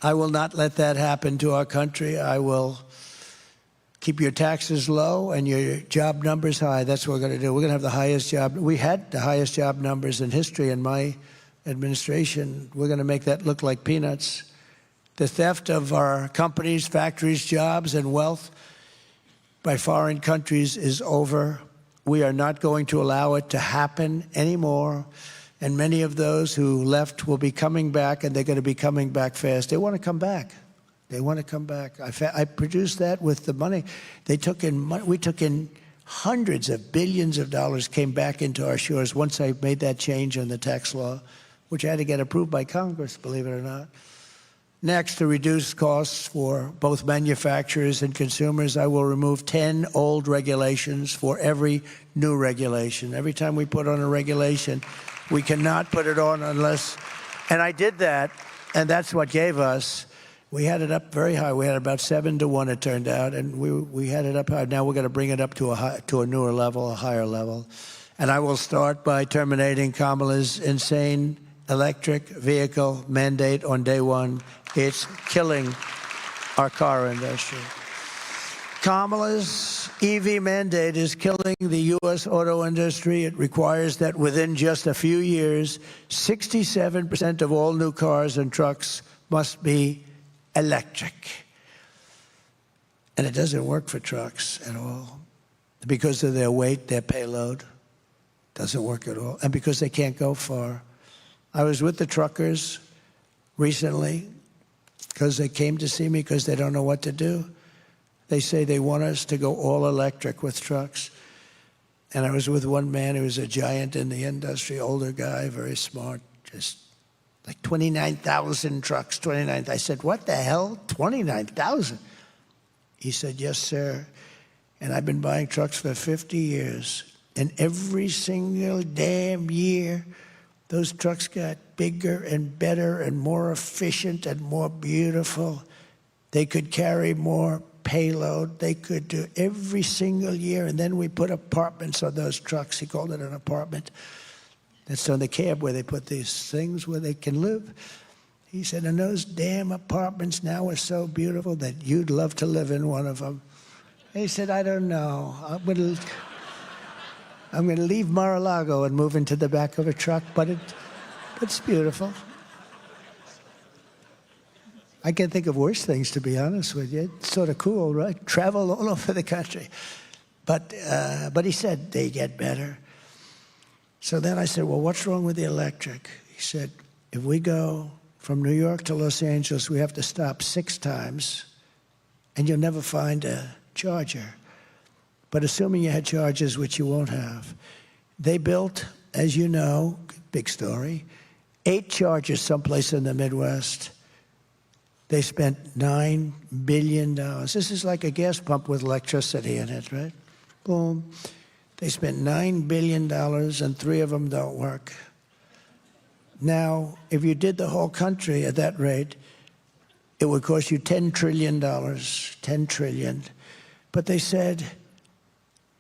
I will not let that happen to our country. I will keep your taxes low and your job numbers high. That's what we're going to do. We're going to have the highest job. We had the highest job numbers in history in my administration. We're going to make that look like peanuts. The theft of our companies, factories, jobs, and wealth by foreign countries is over. We are not going to allow it to happen anymore. And many of those who left will be coming back, and they're going to be coming back fast. They want to come back. They want to come back. I produced that with the money. They took in money. We took in hundreds of billions of dollars came back into our shores once I made that change in the tax law, which I had to get approved by Congress, believe it or not. Next, to reduce costs for both manufacturers and consumers, I will remove 10 old regulations for every new regulation. Every time we put on a regulation, we cannot put it on unless, and I did that, and that's what gave us. We had it up very high. We had about 7-1, it turned out, and we had it up high. Now we're going to bring it up to a newer level, a higher level. And I will start by terminating Kamala's insane electric vehicle mandate on day one. It's killing our car industry. Kamala's EV mandate is killing the U.S. auto industry. It requires that within just a few years, 67% of all new cars and trucks must be electric. And it doesn't work for trucks at all. Because of their weight, their payload, doesn't work at all. And because they can't go far. I was with the truckers recently because they came to see me because they don't know what to do. They say they want us to go all electric with trucks. And I was with one man who was a giant in the industry, older guy, very smart, just like 29,000 trucks, 29. I said, what the hell, 29,000? He said, yes, sir. And I've been buying trucks for 50 years. And every single damn year, those trucks got bigger and better and more efficient and more beautiful. They could carry more payload. They could do every single year. And then we put apartments on those trucks. He called it an apartment. That's on the cab where they put these things where they can live. He said, and those damn apartments now are so beautiful that you'd love to live in one of them. He said, I don't know. I'm going to leave Mar-a-Lago and move into the back of a truck, but it's beautiful. I can't think of worse things, to be honest with you. It's sort of cool, right? Travel all over the country. But he said they get better. So then I said, well, what's wrong with the electric? He said, if we go from New York to Los Angeles, we have to stop 6 times, and you'll never find a charger. But assuming you had chargers, which you won't have, they built, as you know, big story, 8 chargers someplace in the Midwest. They spent $9 billion. This is like a gas pump with electricity in it, right? Boom. They spent $9 billion, and 3 of them don't work. Now, if you did the whole country at that rate, it would cost you $10 trillion, $10 trillion. But they said,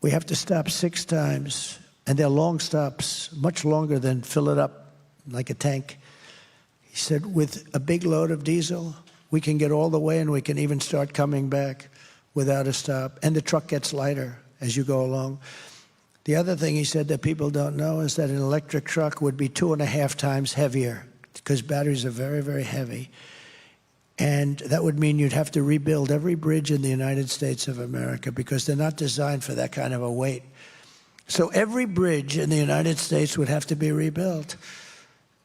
we have to stop 6 times, and they're long stops, much longer than fill it up like a tank. He said, with a big load of diesel, we can get all the way, and we can even start coming back without a stop. And the truck gets lighter as you go along. The other thing he said that people don't know is that an electric truck would be 2.5 times heavier, because batteries are very, very heavy. And that would mean you'd have to rebuild every bridge in the United States of America, because they're not designed for that kind of a weight. So every bridge in the United States would have to be rebuilt.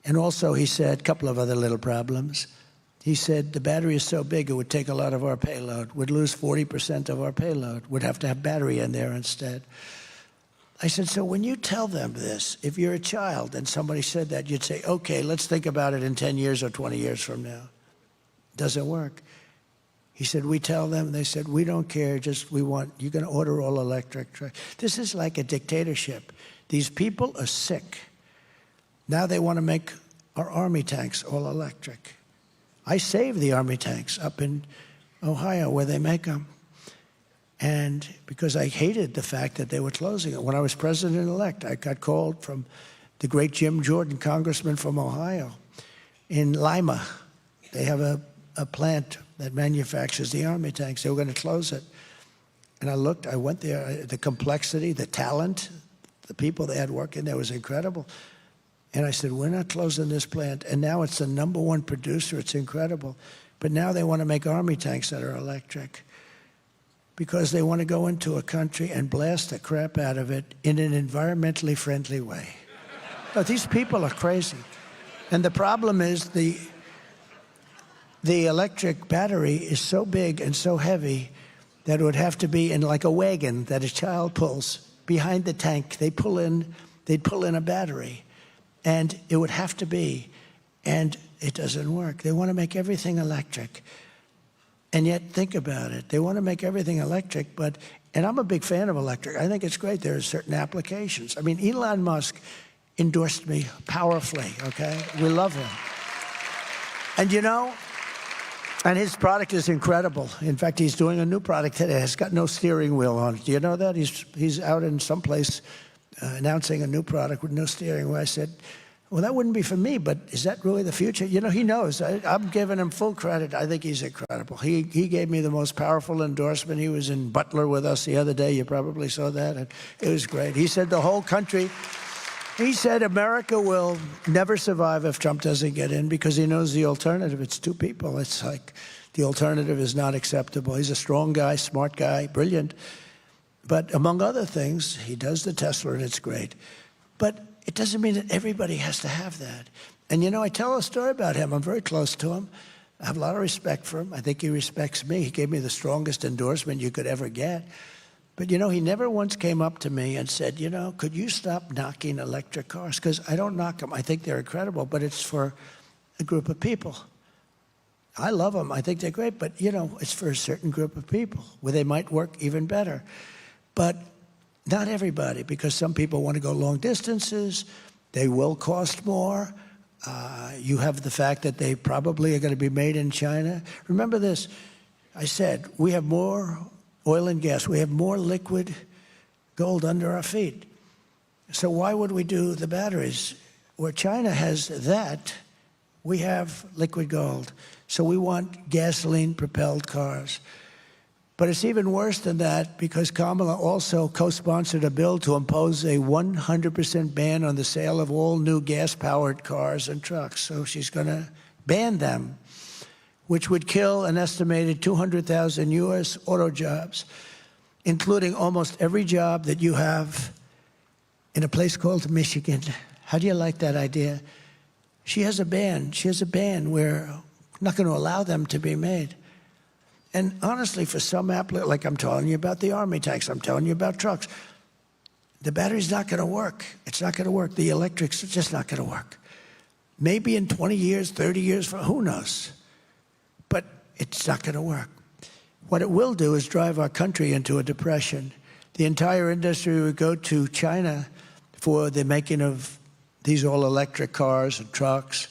And also, he said, a couple of other little problems. He said the battery is so big it would take a lot of our payload. We'd lose 40% of our payload. We'd have to have battery in there instead. I said, so when you tell them this, if you're a child and somebody said that, you'd say, okay, let's think about it in 10 years or 20 years from now. Doesn't work. He said, we tell them, they said, we don't care, just we want, you're going to order all electric trucks. This is like a dictatorship. These people are sick. Now they want to make our army tanks all electric. I saved the army tanks up in Ohio where they make them. And because I hated the fact that they were closing it. When I was president-elect, I got called from the great Jim Jordan, congressman from Ohio, in Lima. They have a plant that manufactures the army tanks. They were going to close it. And I looked, I went there, the complexity, the talent, the people they had working there was incredible. And I said, we're not closing this plant. And now it's the #1 producer. It's incredible. But now they want to make army tanks that are electric, because they want to go into a country and blast the crap out of it in an environmentally friendly way. No, these people are crazy. And the problem is the electric battery is so big and so heavy that it would have to be in like a wagon that a child pulls. Behind the tank, they'd pull in a battery. And it would have to be, and it doesn't work. They want to make everything electric. And yet, think about it. They want to make everything electric, and I'm a big fan of electric. I think it's great. There are certain applications. I mean, Elon Musk endorsed me powerfully, okay? We love him. And you know, and his product is incredible. In fact, he's doing a new product today. It's got no steering wheel on it. Do you know that? He's out in some place announcing a new product with no steering wheel. I said, well, that wouldn't be for me, but is that really the future? You know, he knows. I'm giving him full credit. I think he's incredible. He gave me the most powerful endorsement. He was in Butler with us the other day. You probably saw that. And it was great. He said the whole country, he said America will never survive if Trump doesn't get in, because he knows the alternative. It's 2 people. It's like the alternative is not acceptable. He's a strong guy, smart guy, brilliant. But among other things, he does the Tesla, and it's great. But it doesn't mean that everybody has to have that. And, you know, I tell a story about him. I'm very close to him. I have a lot of respect for him. I think he respects me. He gave me the strongest endorsement you could ever get. But, you know, he never once came up to me and said, you know, could you stop knocking electric cars? Because I don't knock them. I think they're incredible, but it's for a group of people. I love them. I think they're great. But, you know, it's for a certain group of people where they might work even better. But not everybody, because some people want to go long distances. They will cost more. You have the fact that they probably are going to be made in China. Remember this. I said, we have more oil and gas. We have more liquid gold under our feet. So why would we do the batteries? Where China has that, we have liquid gold. So we want gasoline-propelled cars. But it's even worse than that, because Kamala also co-sponsored a bill to impose a 100% ban on the sale of all new gas-powered cars and trucks. So she's going to ban them, which would kill an estimated 200,000 U.S. auto jobs. including almost every job that you have in a place called Michigan. How do you like that idea? She has a ban. She has a ban where we're not going to allow them to be made. And honestly, for some like I'm telling you about the Army tanks, I'm telling you about trucks, the battery's not going to work. It's not going to work. The electric's just not going to work. Maybe in 20 years, 30 years, who knows? But it's not going to work. What it will do is drive our country into a depression. The entire industry would go to China for the making of these all-electric cars and trucks.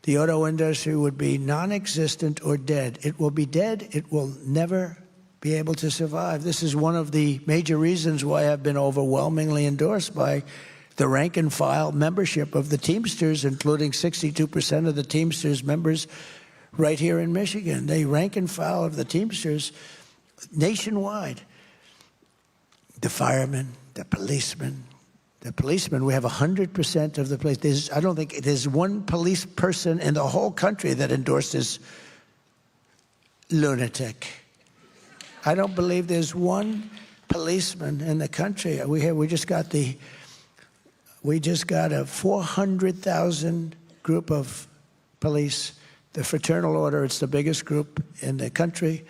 The auto industry would be non-existent or dead. It will be dead. It will never be able to survive. This is one of the major reasons why I've been overwhelmingly endorsed by the rank and file membership of the Teamsters, including 62% of the Teamsters members right here in Michigan. They rank and file of the Teamsters nationwide. The firemen, the policemen. The policemen, we have 100% of the police. I don't think there's one police person in the whole country that endorsed this lunatic. I don't believe there's one policeman in the country. We just got a 400,000 group of police. The Fraternal Order, it's the biggest group in the country.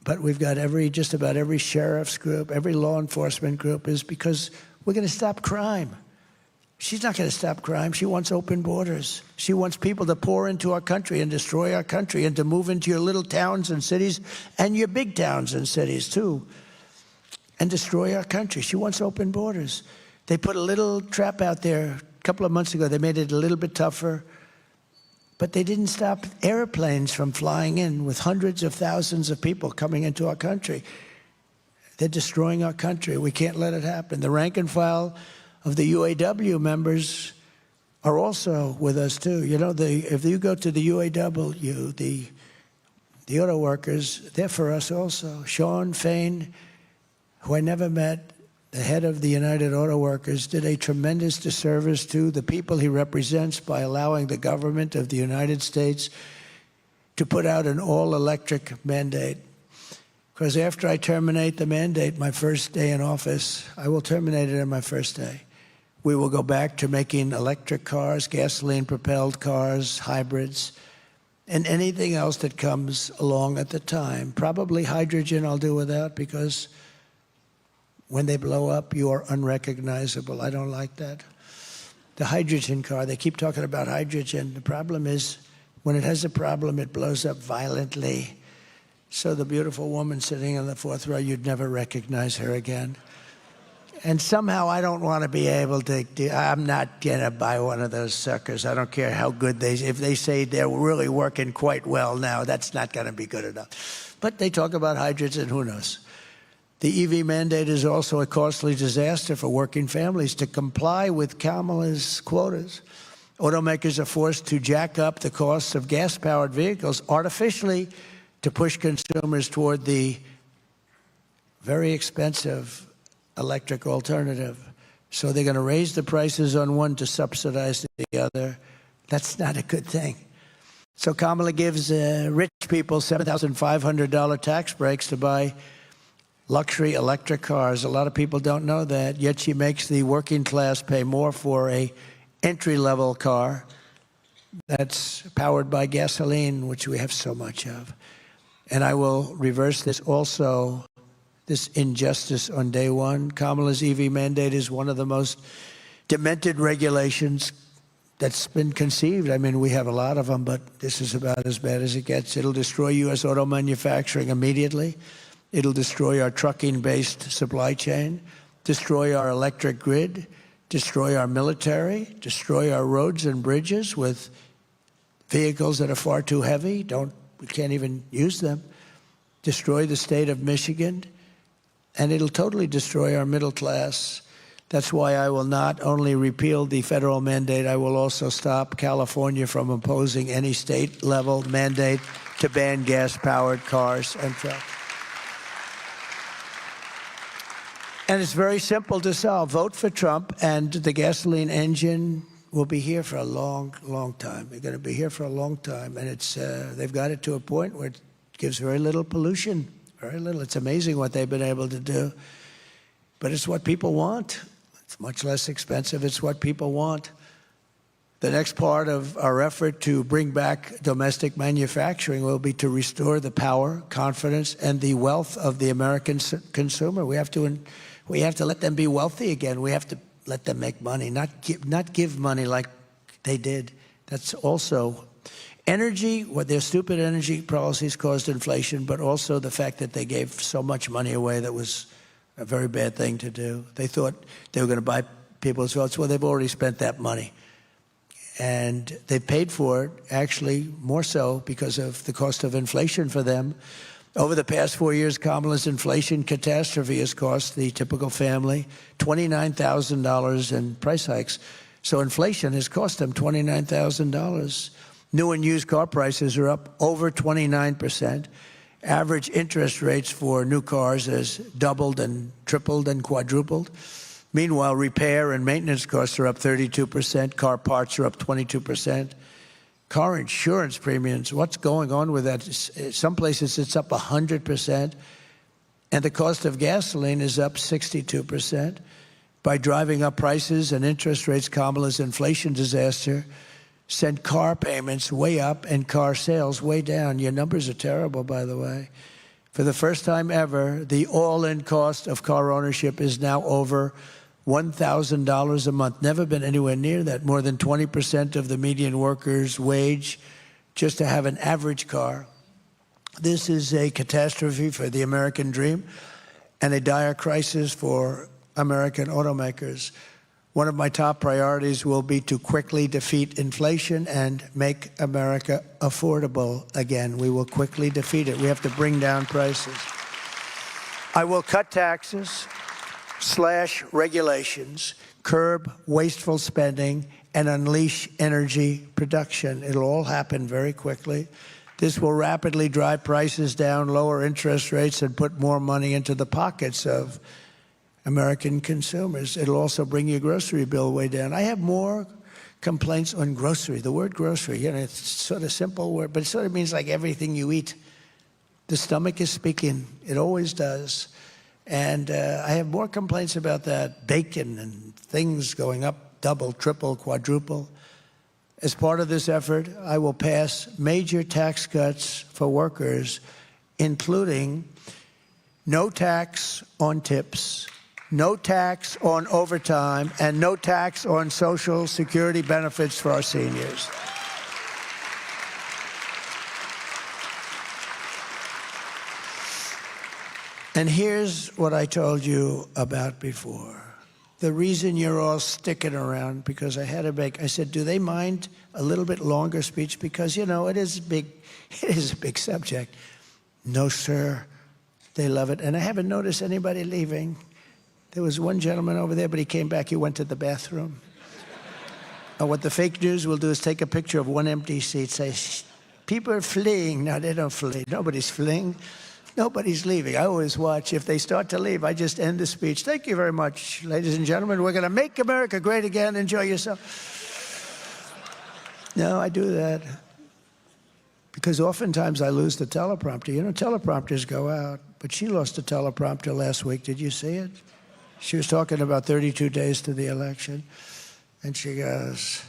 But we've got just about every sheriff's group, every law enforcement group, is because we're going to stop crime. She's not going to stop crime. She wants open borders. She wants people to pour into our country and destroy our country and to move into your little towns and cities and your big towns and cities, too, and destroy our country. She wants open borders. They put a little trap out there a couple of months ago. They made it a little bit tougher. But they didn't stop airplanes from flying in with hundreds of thousands of people coming into our country. They're destroying our country. We can't let it happen. The rank and file of the UAW members are also with us, too. You know, if you go to the UAW, the auto workers, they're for us also. Sean Fain, who I never met, the head of the United Auto Workers, did a tremendous disservice to the people he represents by allowing the government of the United States to put out an all-electric mandate. Because after I terminate the mandate, my first day in office, I will terminate it on my first day. We will go back to making electric cars, gasoline-propelled cars, hybrids, and anything else that comes along at the time. Probably hydrogen I'll do without, because when they blow up, you are unrecognizable. I don't like that. The hydrogen car, they keep talking about hydrogen. The problem is, when it has a problem, it blows up violently. So the beautiful woman sitting in the fourth row, you'd never recognize her again. And somehow I don't want to be able to, I'm not going to buy one of those suckers. I don't care how good if they say they're really working quite well now, that's not going to be good enough. But they talk about hydrogen, who knows? The EV mandate is also a costly disaster for working families. To comply with Kamala's quotas, automakers are forced to jack up the costs of gas-powered vehicles artificially to push consumers toward the very expensive electric alternative. So they're going to raise the prices on one to subsidize the other. That's not a good thing. So Kamala gives rich people $7,500 tax breaks to buy luxury electric cars. A lot of people don't know that, yet she makes the working class pay more for a entry-level car that's powered by gasoline, which we have so much of. And I will reverse this also, this injustice on day one. Kamala's EV mandate is one of the most demented regulations that's been conceived. I mean, we have a lot of them, but this is about as bad as it gets. It'll destroy U.S. auto manufacturing immediately. It'll destroy our trucking-based supply chain, destroy our electric grid, destroy our military, destroy our roads and bridges with vehicles that are far too heavy. We can't even use them. Destroy the state of Michigan, and it'll totally destroy our middle class. That's why I will not only repeal the federal mandate, I will also stop California from imposing any state-level mandate to ban gas-powered cars and trucks. And it's very simple to solve. Vote for Trump, and the gasoline engine will be here for a long, long time. They're going to be here for a long time, and they've got it to a point where it gives very little pollution very little. It's amazing what they've been able to do. But it's what people want. It's much less expensive. It's what people want. The next part of our effort to bring back domestic manufacturing will be to restore the power, confidence, and the wealth of the American consumer. We have to let them be wealthy again. We have to let them make money, not give money like they did. That's also energy. What their stupid energy policies caused inflation, but also the fact that they gave so much money away that was a very bad thing to do. They thought they were going to buy people's votes. Well, they've already spent that money. And they paid for it, actually, more so because of the cost of inflation for them. Over the past 4 years, Kamala's inflation catastrophe has cost the typical family $29,000 in price hikes. So inflation has cost them $29,000. New and used car prices are up over 29%. Average interest rates for new cars has doubled and tripled and quadrupled. Meanwhile, repair and maintenance costs are up 32%. Car parts are up 22%. Car insurance premiums, what's going on with that? Some places it's up 100%. And the cost of gasoline is up 62%. By driving up prices and interest rates, Kamala's inflation disaster sent car payments way up and car sales way down. Your numbers are terrible, by the way. For the first time ever, the all-in cost of car ownership is now over $1,000 a month. Never been anywhere near that. More than 20% of the median worker's wage just to have an average car. This is a catastrophe for the American dream and a dire crisis for American automakers. One of my top priorities will be to quickly defeat inflation and make America affordable again. We will quickly defeat it. We have to bring down prices. I will cut taxes, slash regulations, curb wasteful spending, and unleash energy production. It'll all happen very quickly. This will rapidly drive prices down, lower interest rates, and put more money into the pockets of American consumers. It'll also bring your grocery bill way down. I have more complaints on grocery. The word grocery, it's sort of simple word, but it sort of means like everything you eat. The stomach is speaking. It always does. And I have more complaints about that. Bacon and things going up, double, triple, quadruple. As part of this effort, I will pass major tax cuts for workers, including no tax on tips, no tax on overtime, and no tax on Social Security benefits for our seniors. And here's what I told you about before. The reason you're all sticking around, because I said, do they mind a little bit longer speech? Because, it is a big subject. No, sir. They love it. And I haven't noticed anybody leaving. There was one gentleman over there, but he came back. He went to the bathroom. And what the fake news will do is take a picture of one empty seat, say, people are fleeing. No, they don't flee. Nobody's fleeing. Nobody's leaving. I always watch. If they start to leave, I just end the speech. Thank you very much, ladies and gentlemen. We're going to make America great again. Enjoy yourself. No, I do that because oftentimes I lose the teleprompter. Teleprompters go out, but she lost the teleprompter last week. Did you see it? She was talking about 32 days to the election, and she goes,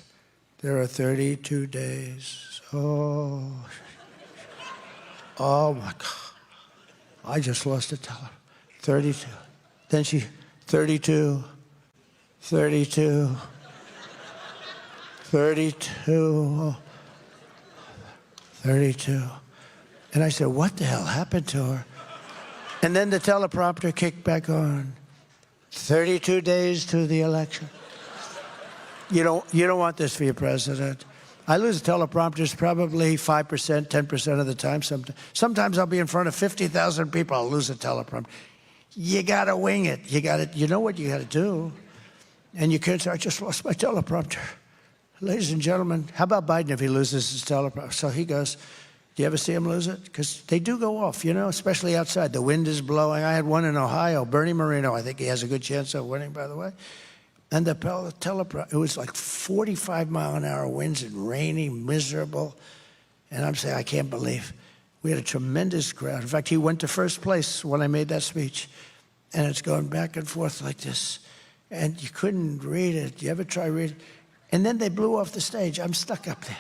there are 32 days. Oh, my God. I just lost a teller. 32. Then 32, 32, 32, 32. And I said, what the hell happened to her? And then the teleprompter kicked back on. 32 days to the election. You don't want this for your president. I lose teleprompters probably 5%, 10% of the time. Sometimes I'll be in front of 50,000 people. I'll lose a teleprompter. You got to wing it. You know what you got to do. And you can't say, I just lost my teleprompter. Ladies and gentlemen, how about Biden if he loses his teleprompter? So he goes, do you ever see him lose it? Because they do go off, especially outside. The wind is blowing. I had one in Ohio, Bernie Moreno. I think he has a good chance of winning, by the way. And the teleprompter, it was like 45-mile-an-hour winds and rainy, miserable. And I'm saying, I can't believe We had a tremendous crowd. In fact, he went to first place when I made that speech. And it's going back and forth like this. And you couldn't read it. You ever try read it? And then they blew off the stage. I'm stuck up there.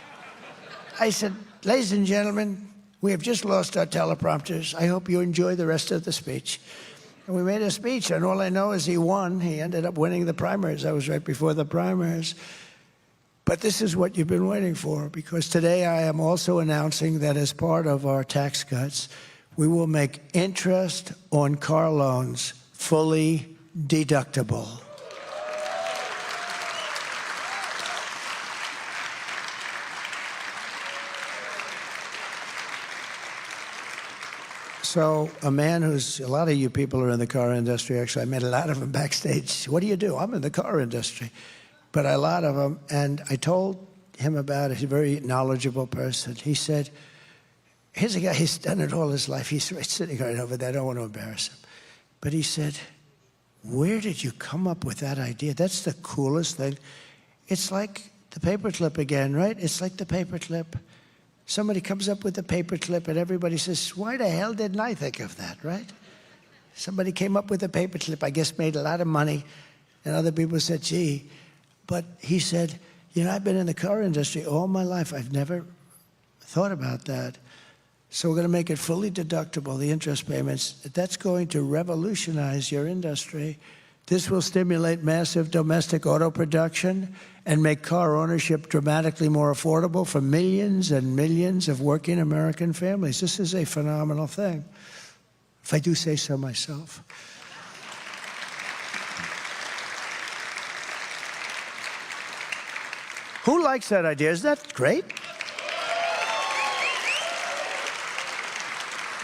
I said, ladies and gentlemen, we have just lost our teleprompters. I hope you enjoy the rest of the speech. And we made a speech, and all I know is he won. He ended up winning the primaries. I was right before the primaries. But this is what you've been waiting for, because today I am also announcing that as part of our tax cuts, we will make interest on car loans fully deductible. So a man who's, a lot of you people are in the car industry. Actually, I met a lot of them backstage. What do? I'm in the car industry. But a lot of them, and I told him about it. He's a very knowledgeable person. He said, here's a guy, he's done it all his life. He's sitting right over there. I don't want to embarrass him. But he said, where did you come up with that idea? That's the coolest thing. It's like the paperclip again, right? It's like the paperclip. Somebody comes up with the paperclip and everybody says, why the hell didn't I think of that, right? Somebody came up with a paperclip, I guess made a lot of money, and other people said, gee. But he said, you know, I've been in the car industry all my life. I've never thought about that. So we're going to make it fully deductible, the interest payments. That's going to revolutionize your industry. This will stimulate massive domestic auto production and make car ownership dramatically more affordable for millions and millions of working American families. This is a phenomenal thing, if I do say so myself. Who likes that idea? Isn't that great?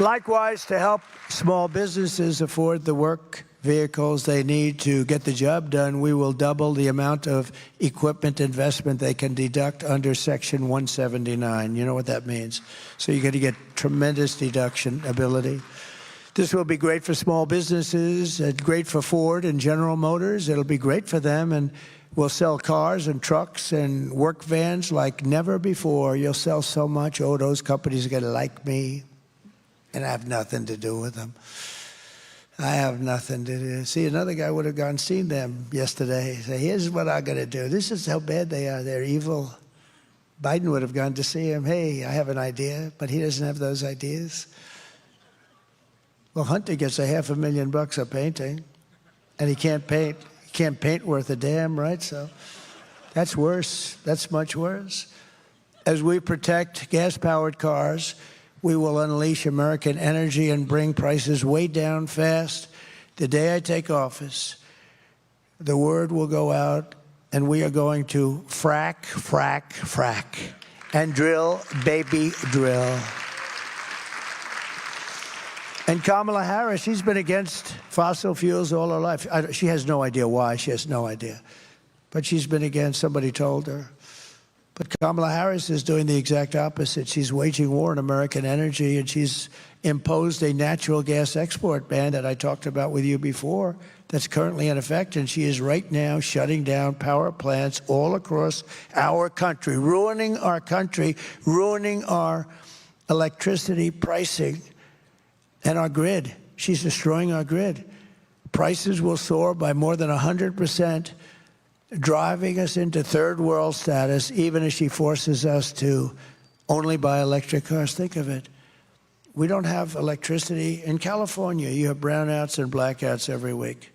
Likewise, to help small businesses afford the work vehicles they need to get the job done, we will double the amount of equipment investment they can deduct under Section 179. You know what that means? So you're going to get tremendous deduction ability. This will be great for small businesses, and great for Ford and General Motors. It'll be great for them, and we'll sell cars and trucks and work vans like never before. You'll sell so much. Oh, those companies are going to like me, and I have nothing to do with them. I have nothing to do. See, another guy would have gone and seen them yesterday. Say, here's what I'm going to do. This is how bad they are. They're evil. Biden would have gone to see him. Hey, I have an idea, but he doesn't have those ideas. Well, Hunter gets $500,000 a painting, and he can't paint. He can't paint worth a damn, right? So that's worse. That's much worse. As we protect gas-powered cars, we will unleash American energy and bring prices way down fast. The day I take office, the word will go out, and we are going to frack, frack, frack, and drill, baby, drill. And Kamala Harris, she's been against fossil fuels all her life. She has no idea why. She has no idea. But she's been against, somebody told her. But Kamala Harris is doing the exact opposite. She's waging war on American energy, and she's imposed a natural gas export ban that I talked about with you before that's currently in effect, and she is right now shutting down power plants all across our country, ruining our country, ruining our electricity pricing and our grid. She's destroying our grid. Prices will soar by more than 100%, driving us into third world status, even as she forces us to only buy electric cars. Think of it. We don't have electricity. In California, you have brownouts and blackouts every week.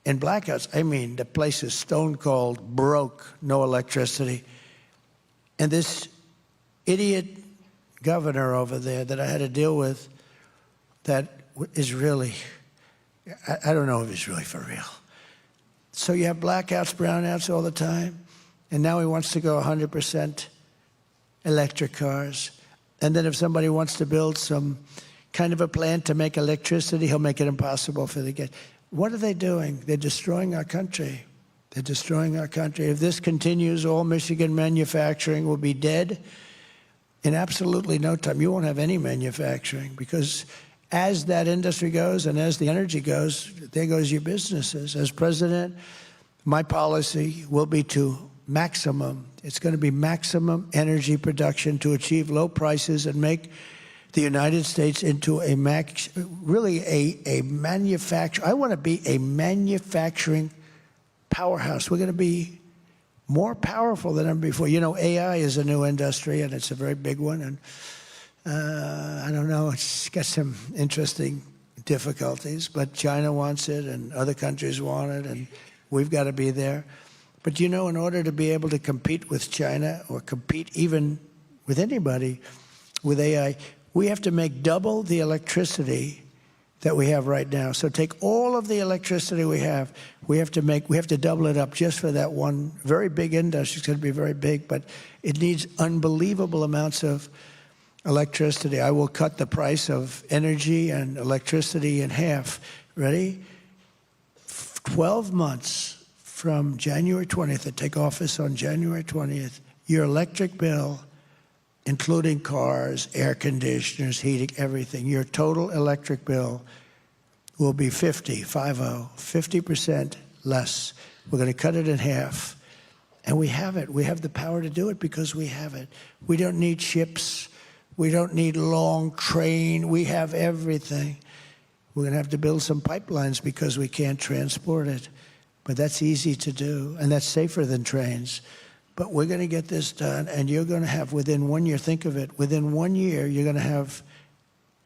In blackouts, I mean, the place is stone cold, broke, no electricity. And this idiot governor over there that I had to deal with, that is really, I don't know if he's really for real. So you have blackouts, brownouts all the time, and now he wants to go 100% electric cars. And then if somebody wants to build some kind of a plant to make electricity, he'll make it impossible for the get. What are they doing? They're destroying our country. They're destroying our country. If this continues, all Michigan manufacturing will be dead in absolutely no time. You won't have any manufacturing, because as that industry goes and as the energy goes, there goes your businesses. As president, my policy will be to maximum. It's going to be maximum energy production to achieve low prices and make the United States into a manufacturer. I want to be a manufacturing powerhouse. We're going to be more powerful than ever before. You know, AI is a new industry, and it's a very big one. And I don't know, it's got some interesting difficulties, but China wants it, and other countries want it, and we've got to be there. But you know, in order to be able to compete with China, or compete even with anybody with AI, we have to make double the electricity that we have right now. So take all of the electricity we have to double it up just for that one very big industry. It's going to be very big, but it needs unbelievable amounts of electricity. I will cut the price of energy and electricity in half. Ready? 12 months from January 20th, I take office on January 20th, your electric bill, including cars, air conditioners, heating, everything, your total electric bill will be 50% less. We're going to cut it in half. And we have it. We have the power to do it because we have it. We don't need ships. We don't need long train. We have everything. We're going to have to build some pipelines because we can't transport it. But that's easy to do, and that's safer than trains. But we're going to get this done, and you're going to have, within 1 year, think of it, within 1 year, you're going to have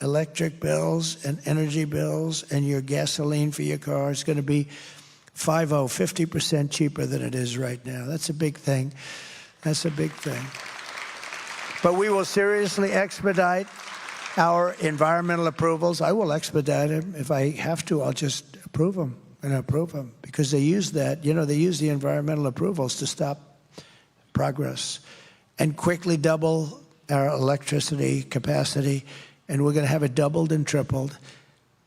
electric bills and energy bills, and your gasoline for your car is going to be 50% cheaper than it is right now. That's a big thing. That's a big thing. But we will seriously expedite our environmental approvals. I will expedite them. If I have to, I'll just approve them because they use that. You know, they use the environmental approvals to stop progress and quickly double our electricity capacity, and we're going to have it doubled and tripled.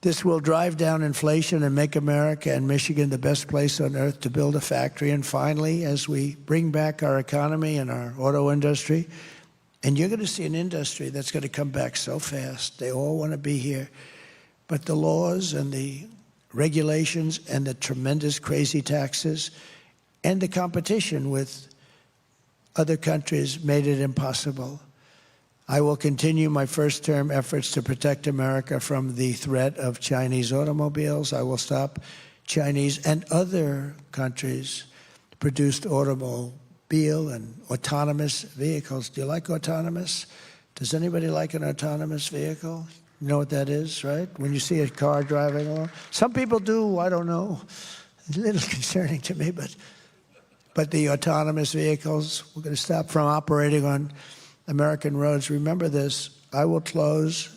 This will drive down inflation and make America and Michigan the best place on earth to build a factory. And finally, as we bring back our economy and our auto industry, and you're going to see an industry that's going to come back so fast. They all want to be here. But the laws and the regulations and the tremendous crazy taxes and the competition with other countries made it impossible. I will continue my first-term efforts to protect America from the threat of Chinese automobiles. I will stop Chinese and other countries produced automobile and autonomous vehicles. Do you like autonomous? Does anybody like an autonomous vehicle? You know what that is, right? When you see a car driving along. Some people do, I don't know. It's a little concerning to me, but the autonomous vehicles, we're going to stop from operating on American roads. Remember this, I will close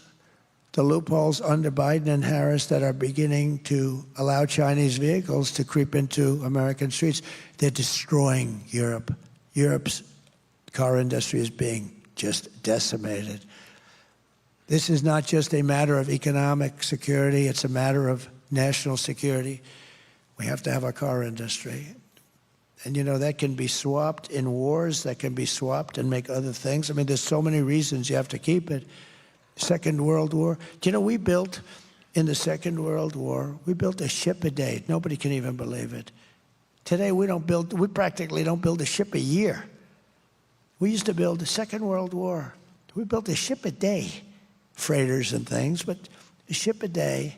the loopholes under Biden and Harris that are beginning to allow Chinese vehicles to creep into American streets. They're destroying Europe. Europe's car industry is being just decimated. This is not just a matter of economic security, it's a matter of national security. We have to have a car industry. And you know, that can be swapped in wars, that can be swapped and make other things. I mean, there's so many reasons you have to keep it. Second World War. Do you know, we built, in the Second World War, we built a ship a day. Nobody can even believe it. Today, we practically don't build a ship a year. We used to build the Second World War. We built a ship a day. Freighters and things, but a ship a day.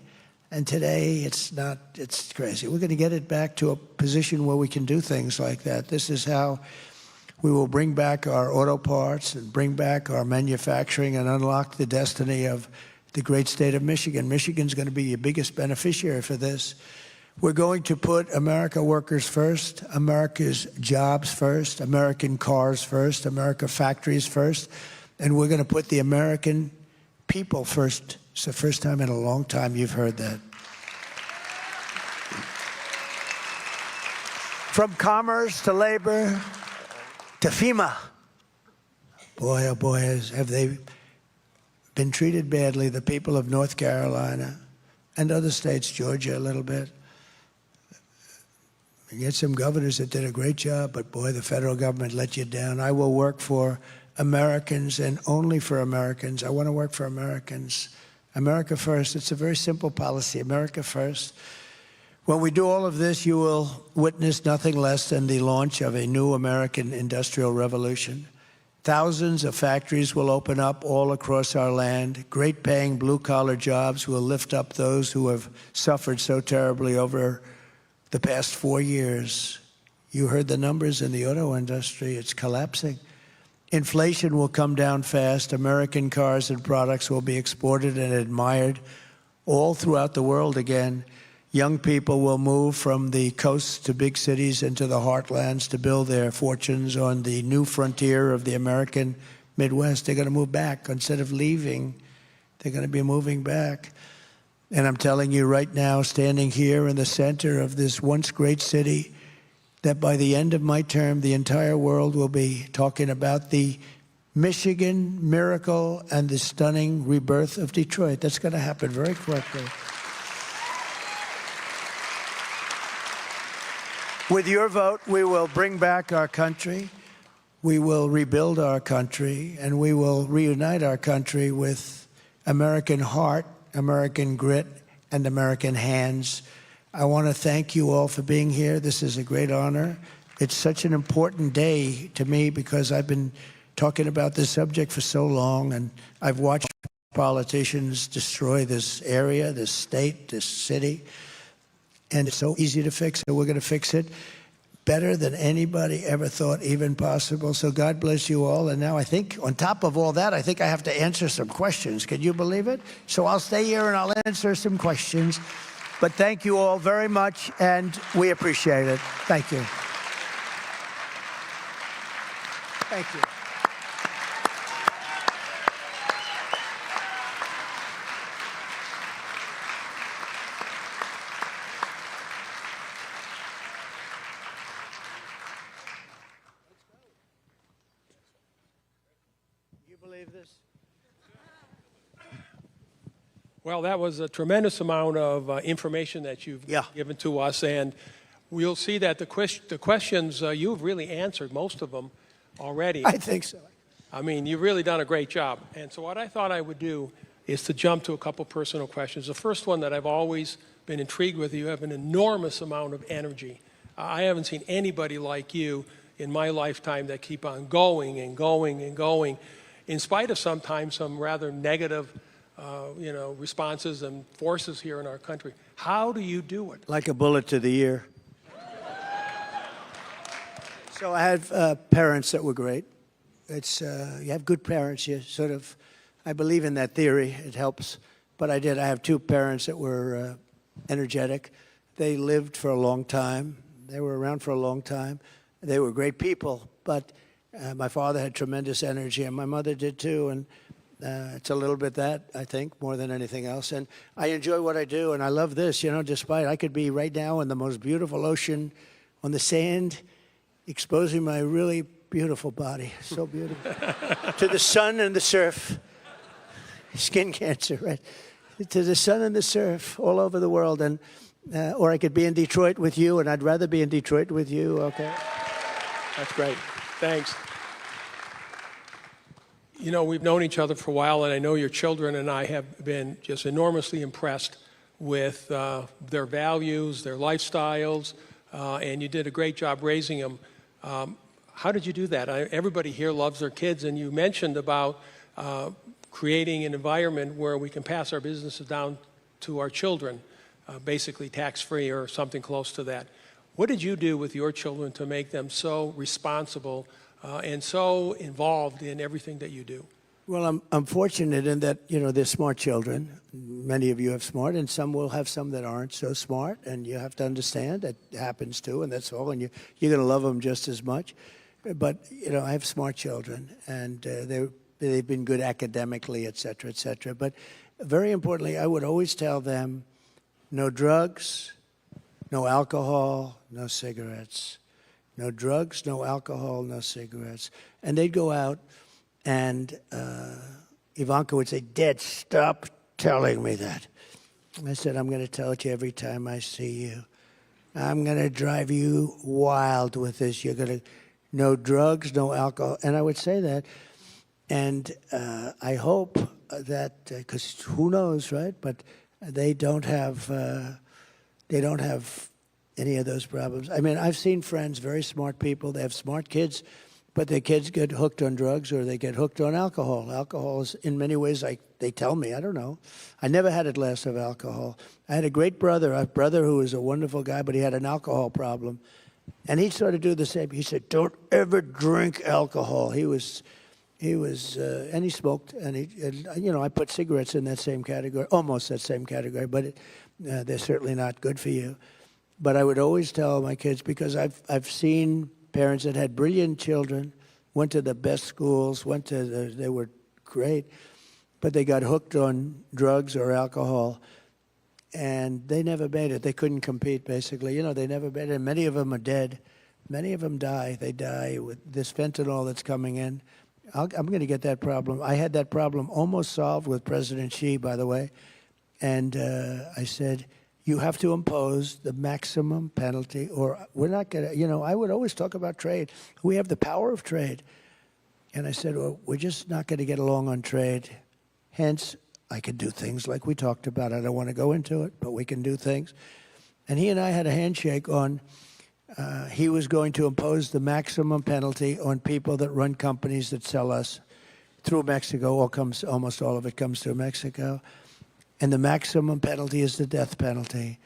And today, it's crazy. We're going to get it back to a position where we can do things like that. This is how we will bring back our auto parts and bring back our manufacturing and unlock the destiny of the great state of Michigan. Michigan's going to be your biggest beneficiary for this. We're going to put America workers first, America's jobs first, American cars first, America factories first, and we're going to put the American people first. It's the first time in a long time you've heard that. From commerce to labor to FEMA. Boy, oh boy, have they been treated badly, the people of North Carolina and other states, Georgia a little bit. You get some governors that did a great job, but boy, the federal government let you down. I will work for Americans and only for Americans. I want to work for Americans. America first. It's a very simple policy, America first. When we do all of this, you will witness nothing less than the launch of a new American industrial revolution. Thousands of factories will open up all across our land. Great paying blue-collar jobs will lift up those who have suffered so terribly over the past 4 years. You heard the numbers in the auto industry. It's collapsing. Inflation will come down fast. American cars and products will be exported and admired all throughout the world again. Young people will move from the coasts to big cities and to the heartlands to build their fortunes on the new frontier of the American Midwest. They're going to move back. Instead of leaving, they're going to be moving back. And I'm telling you right now, standing here in the center of this once great city, that by the end of my term, the entire world will be talking about the Michigan miracle and the stunning rebirth of Detroit. That's going to happen very quickly. With your vote, we will bring back our country, we will rebuild our country, and we will reunite our country with American heart, American grit, and American hands. I want to thank you all for being here. This is a great honor. It's such an important day to me because I've been talking about this subject for so long, and I've watched politicians destroy this area, this state, this city. And it's so easy to fix it. We're going to fix it better than anybody ever thought even possible. So God bless you all. And now I think on top of all that, I think I have to answer some questions. Can you believe it? So I'll stay here and I'll answer some questions. But thank you all very much, and we appreciate it. Thank you. Thank you. This? Well, that was a tremendous amount of information that you've given to us, and we'll see that the questions, you've really answered most of them already. I think so. I mean, you've really done a great job. And so what I thought I would do is to jump to a couple personal questions. The first one that I've always been intrigued with, you have an enormous amount of energy. I haven't seen anybody like you in my lifetime that keep on going and going and going, in spite of sometimes some rather negative, responses and forces here in our country. How do you do it? Like a bullet to the ear. So I had parents that were great. It's you have good parents, you sort of, I believe in that theory, it helps. But I have two parents that were energetic. They lived for a long time. They were around for a long time. They were great people, but my father had tremendous energy, and my mother did too, and it's a little bit that, I think, more than anything else. And I enjoy what I do, and I love this, despite I could be right now in the most beautiful ocean on the sand, exposing my really beautiful body, so beautiful, to the sun and the surf, skin cancer, right? To the sun and the surf all over the world, and or I could be in Detroit with you, and I'd rather be in Detroit with you, okay? That's great. Thanks. We've known each other for a while, and I know your children and I have been just enormously impressed with their values, their lifestyles, and you did a great job raising them. How did you do that? Everybody here loves their kids, and you mentioned about creating an environment where we can pass our businesses down to our children, basically tax-free or something close to that. What did you do with your children to make them so responsible and so involved in everything that you do? Well, I'm fortunate in that, they're smart children. Many of you have smart, and some will have some that aren't so smart, and you have to understand that happens too, and that's all, and you're going to love them just as much. But, I have smart children, and they've been good academically, et cetera, et cetera. But very importantly, I would always tell them, no drugs, no alcohol, no cigarettes. No drugs, no alcohol, no cigarettes. And they'd go out, and Ivanka would say, Dad, stop telling me that. I said, I'm going to tell it to you every time I see you. I'm going to drive you wild with this. You're going to, no drugs, no alcohol. And I would say that. And I hope that, because who knows, right? But they don't have any of those problems. I mean, I've seen friends, very smart people. They have smart kids, but their kids get hooked on drugs or they get hooked on alcohol. Alcohol is, in many ways, like they tell me, I don't know. I never had a glass of alcohol. I had a brother who was a wonderful guy, but he had an alcohol problem. And he sort of do the same. He said, don't ever drink alcohol. He was, and he smoked, and I put cigarettes in that same category, almost that same category, but they're certainly not good for you. But I would always tell my kids, because I've seen parents that had brilliant children, went to the best schools, they were great, but they got hooked on drugs or alcohol, and they never made it. They couldn't compete, basically. They never made it. And many of them are dead. Many of them die. They die with this fentanyl that's coming in. I'm going to get that problem. I had that problem almost solved with President Xi, by the way. And I said, you have to impose the maximum penalty, or we're not going to, I would always talk about trade. We have the power of trade. And I said, well, we're just not going to get along on trade. Hence, I could do things like we talked about. I don't want to go into it, but we can do things. And he and I had a handshake on, he was going to impose the maximum penalty on people that run companies that sell us through Mexico. Almost all of it comes through Mexico. And the maximum penalty is the death penalty.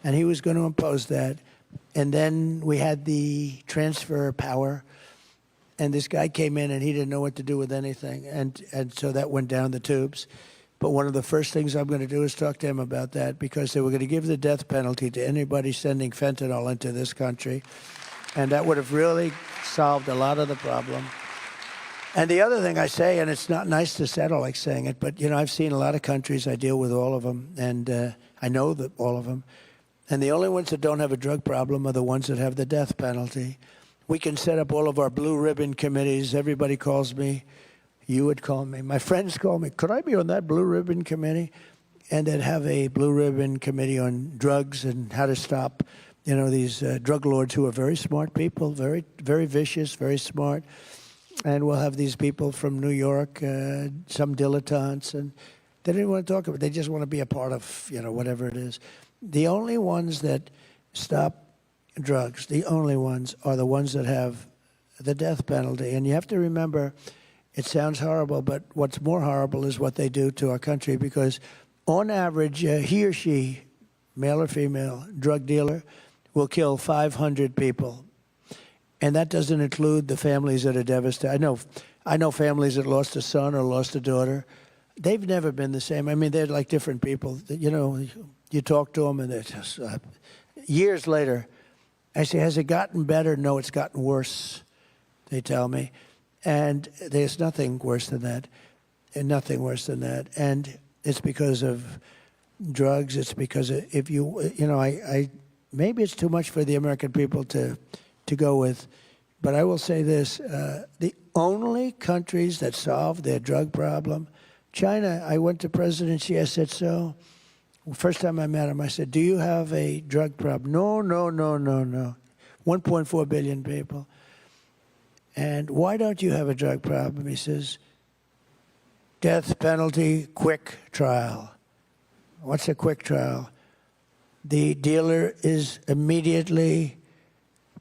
And he was going to impose that. And then we had the transfer power. And this guy came in and he didn't know what to do with anything. And so that went down the tubes. But one of the first things I'm going to do is talk to him about that, because they were going to give the death penalty to anybody sending fentanyl into this country. And that would have really solved a lot of the problem. And the other thing I say, and it's not nice to settle like saying it, but, I've seen a lot of countries. I deal with all of them, and I know that all of them. And the only ones that don't have a drug problem are the ones that have the death penalty. We can set up all of our blue ribbon committees. Everybody calls me. You would call me. My friends call me. Could I be on that blue ribbon committee? And they'd have a blue ribbon committee on drugs and how to stop, these drug lords who are very smart people, very, very vicious, very smart. And we'll have these people from New York, some dilettantes, and they didn't want to talk about it. They just want to be a part of, whatever it is. The only ones that stop drugs, the only ones, are the ones that have the death penalty. And you have to remember, it sounds horrible, but what's more horrible is what they do to our country, because on average, he or she, male or female, drug dealer, will kill 500 people. And that doesn't include the families that are devastated. I know families that lost a son or lost a daughter. They've never been the same. I mean, they're like different people. You talk to them, and they're just years later. I say, has it gotten better? No, it's gotten worse, they tell me. And there's nothing worse than that, and nothing worse than that. And it's because of drugs. It's because if I maybe it's too much for the American people to go with, but I will say this: the only countries that solve their drug problem, China. I went to President Xi. I said, so. First time I met him, I said, do you have a drug problem? No. 1.4 billion people. And why don't you have a drug problem? He says, death penalty, quick trial. What's a quick trial? The dealer is immediately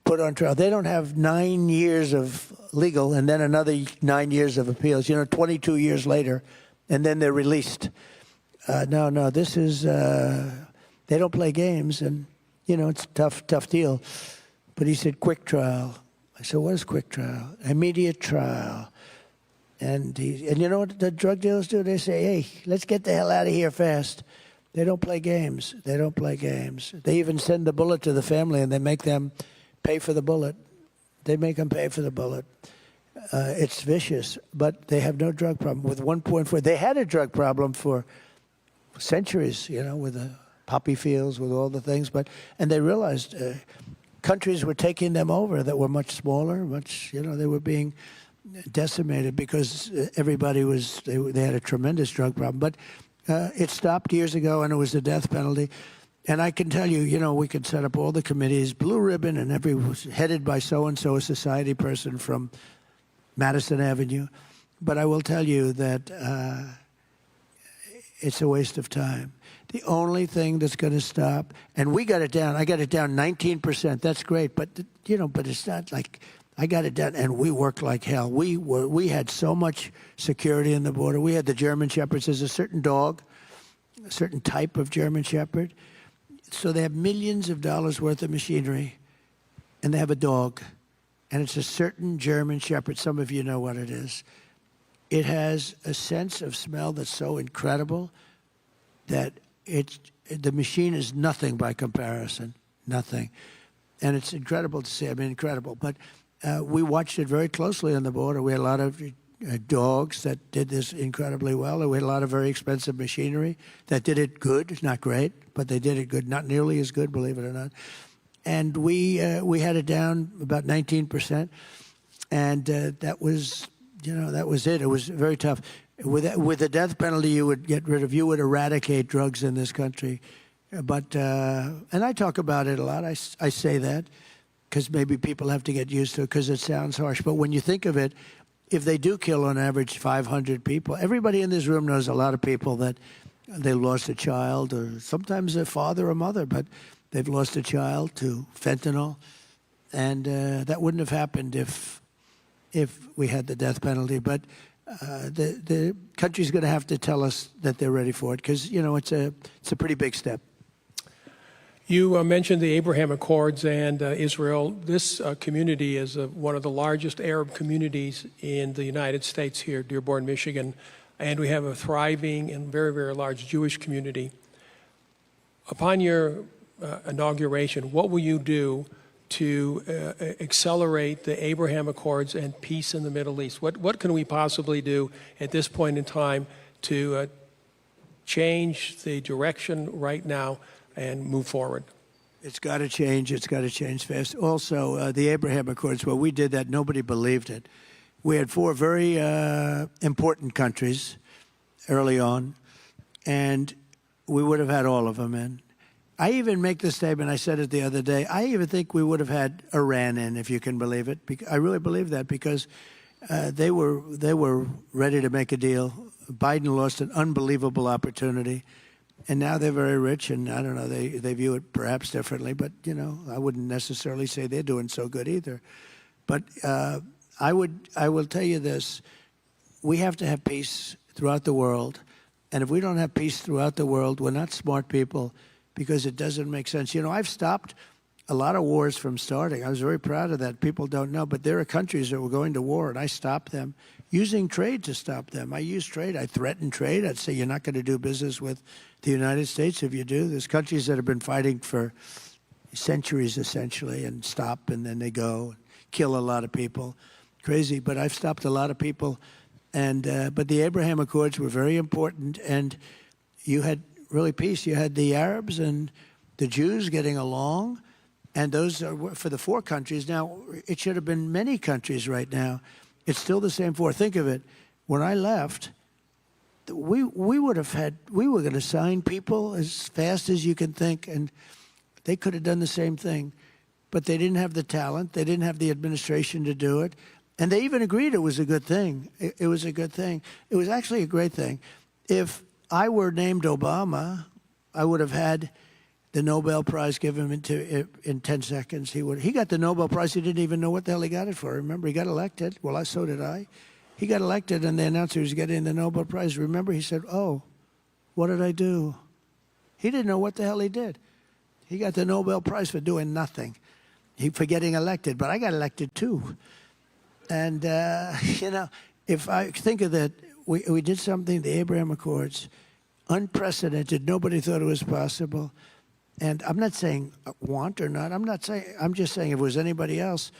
put on trial. They don't have 9 years of legal and then another 9 years of appeals, 22 years later, and then they're released. No, this is, they don't play games, and, it's a tough deal. But he said, quick trial. I said, what is quick trial? Immediate trial. And you know what the drug dealers do? They say, hey, let's get the hell out of here fast. They don't play games. They don't play games. They even send the bullet to the family, and they make them pay for the bullet. They make them pay for the bullet. It's vicious, but they have no drug problem. With 1.4, they had a drug problem for centuries, with the poppy fields, with all the things. And they realized countries were taking them over that were much smaller, they were being decimated because everybody they had a tremendous drug problem. But it stopped years ago, and it was the death penalty. And I can tell you, we could set up all the committees, blue ribbon, and headed by so-and-so, a society person from Madison Avenue. But I will tell you that it's a waste of time. The only thing that's going to stop, and we got it down. I got it down 19%. That's great, but but it's not like I got it done, and we worked like hell. We had so much security in the border. We had the German Shepherds. There's a certain dog, a certain type of German Shepherd. So they have millions of dollars worth of machinery, and they have a dog, and it's a certain German Shepherd. Some of you know what it is. It has a sense of smell that's so incredible that the machine is nothing by comparison, nothing. And it's incredible to see. I mean, incredible. But we watched it very closely on the border. We had a lot of dogs that did this incredibly well. And we had a lot of very expensive machinery that did it good, not great, but they did it good, not nearly as good, believe it or not. And we had it down about 19%, and that was it. It was very tough. With the death penalty, you would eradicate drugs in this country. But and I talk about it a lot. I say that because maybe people have to get used to it because it sounds harsh. But when you think of it, if they do kill on average 500 people, everybody in this room knows a lot of people that they lost a child or sometimes a father or mother, but they've lost a child to fentanyl. And that wouldn't have happened if we had the death penalty. But the country's going to have to tell us that they're ready for it because, it's a pretty big step. You mentioned the Abraham Accords and Israel. This community is one of the largest Arab communities in the United States here, Dearborn, Michigan, and we have a thriving and very, very large Jewish community. Upon your inauguration, what will you do to accelerate the Abraham Accords and peace in the Middle East? What can we possibly do at this point in time to change the direction right now and move forward? It's got to change. It's got to change fast. Also, the Abraham Accords, well, we did that. Nobody believed it. We had 4 very important countries early on, and we would have had all of them in. I even make the statement, I said it the other day, I even think we would have had Iran in, if you can believe it. I really believe that because they were ready to make a deal. Biden lost an unbelievable opportunity. And now they're very rich, and I don't know, they view it perhaps differently, but, I wouldn't necessarily say they're doing so good either. But I will tell you this, we have to have peace throughout the world, and if we don't have peace throughout the world, we're not smart people because it doesn't make sense. I've stopped a lot of wars from starting. I was very proud of that. People don't know, but there are countries that were going to war, and I stopped them using trade to stop them. I use trade. I threaten trade. I'd say you're not going to do business with the United States if you do. There's countries that have been fighting for centuries, essentially, and stop, and then they go, kill a lot of people. Crazy, but I've stopped a lot of people. And but the Abraham Accords were very important, and you had really peace. You had the Arabs and the Jews getting along, and those are for the 4 countries. Now, it should have been many countries right now. It's still the same 4. Think of it. When I left, we were going to sign people as fast as you can think, and they could have done the same thing. But they didn't have the talent. They didn't have the administration to do it. And they even agreed it was a good thing. It was a good thing. It was actually a great thing. If I were named Obama, I would have had the Nobel Prize given in 10 seconds. He got the Nobel Prize. He didn't even know what the hell he got it for. Remember, he got elected. Well, so did I. He got elected, and they announced he was getting the Nobel Prize. Remember, he said, "Oh, what did I do?" He didn't know what the hell he did. He got the Nobel Prize for doing nothing. For getting elected, but I got elected too. And, if I think of that, we did something, the Abraham Accords, unprecedented. Nobody thought it was possible. And I'm not saying want or not. I'm just saying if it was anybody else,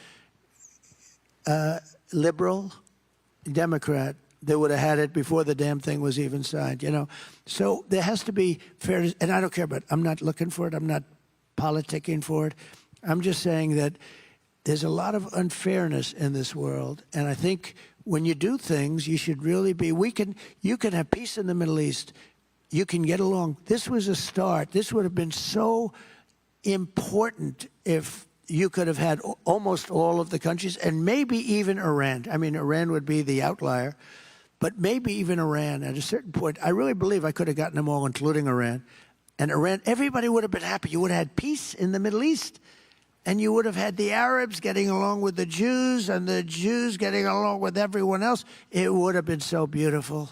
liberal, Democrat, they would have had it before the damn thing was even signed, So there has to be fairness, and I don't care, but I'm not looking for it. I'm not politicking for it. I'm just saying that there's a lot of unfairness in this world, and I think when you do things, you should really be. You can have peace in the Middle East. You can get along. This was a start. This would have been so important if you could have had almost all of the countries, and maybe even Iran. I mean, Iran would be the outlier, but maybe even Iran at a certain point. I really believe I could have gotten them all, including Iran. And Iran, everybody would have been happy. You would have had peace in the Middle East. and you would have had the Arabs getting along with the Jews and the Jews getting along with everyone else. It would have been so beautiful.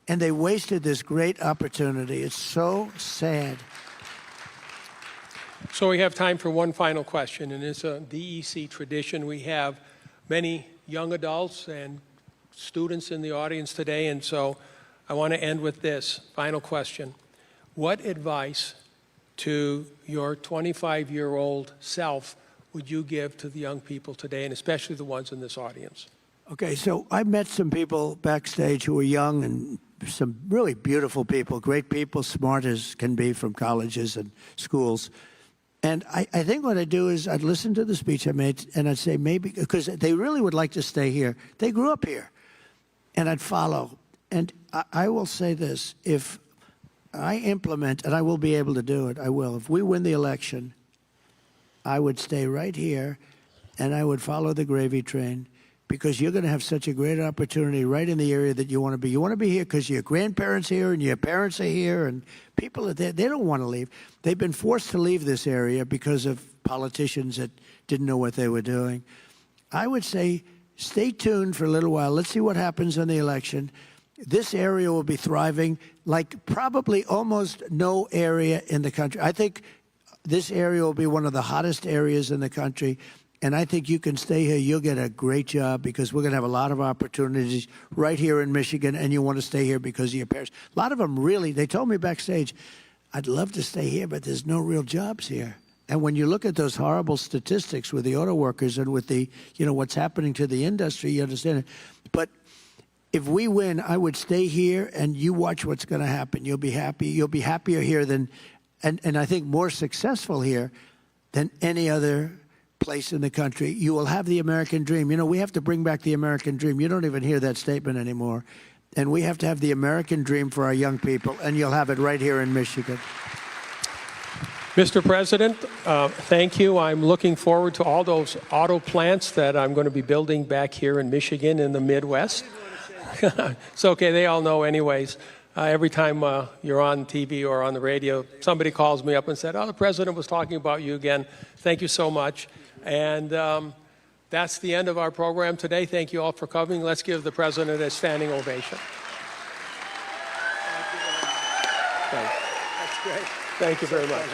And they wasted this great opportunity. It's so sad. So we have time for one final question, and it's a DEC tradition. We have many young adults and students in the audience today, and so I want to end with this final question. What advice to your 25-year-old self would you give to the young people today, and especially the ones in this audience? Okay, so I met some people backstage who were young and some really beautiful people, great people, smart as can be from colleges and schools. And I think what I'd do is I'd listen to the speech I made, and I'd say maybe, because they really would like to stay here. They grew up here. And I'd follow. And I will say this, if I implement, and I will be able to do it, I will. If we win the election, I would stay right here, and I would follow the gravy train, because you're going to have such a great opportunity right in the area that you want to be. You want to be here because your grandparents are here and your parents are here, and people are there. They don't want to leave. They've been forced to leave this area because of politicians that didn't know what they were doing. I would say stay tuned for a little while. Let's see what happens in the election. This area will be thriving like probably almost no area in the country. I think this area will be one of the hottest areas in the country. And I think you can stay here. You'll get a great job because we're going to have a lot of opportunities right here in Michigan, and you want to stay here because of your parents. A lot of them really, they told me backstage, I'd love to stay here, but there's no real jobs here. And when you look at those horrible statistics with the auto workers and with the, what's happening to the industry, you understand it. But if we win, I would stay here, and you watch what's going to happen. You'll be happy. You'll be happier here than, and I think more successful here than any other place in the country. You will have the American dream. We have to bring back the American dream. You don't even hear that statement anymore. And we have to have the American dream for our young people, and you'll have it right here in Michigan. Mr. President, thank you. I'm looking forward to all those auto plants that I'm going to be building back here in Michigan in the Midwest. It's okay. They all know anyways. Every time you're on TV or on the radio, somebody calls me up and said, the president was talking about you again. Thank you so much. And that's the end of our program today. Thank you all for coming. Let's give the president a standing ovation. Thank you. That's great. Thank you very much.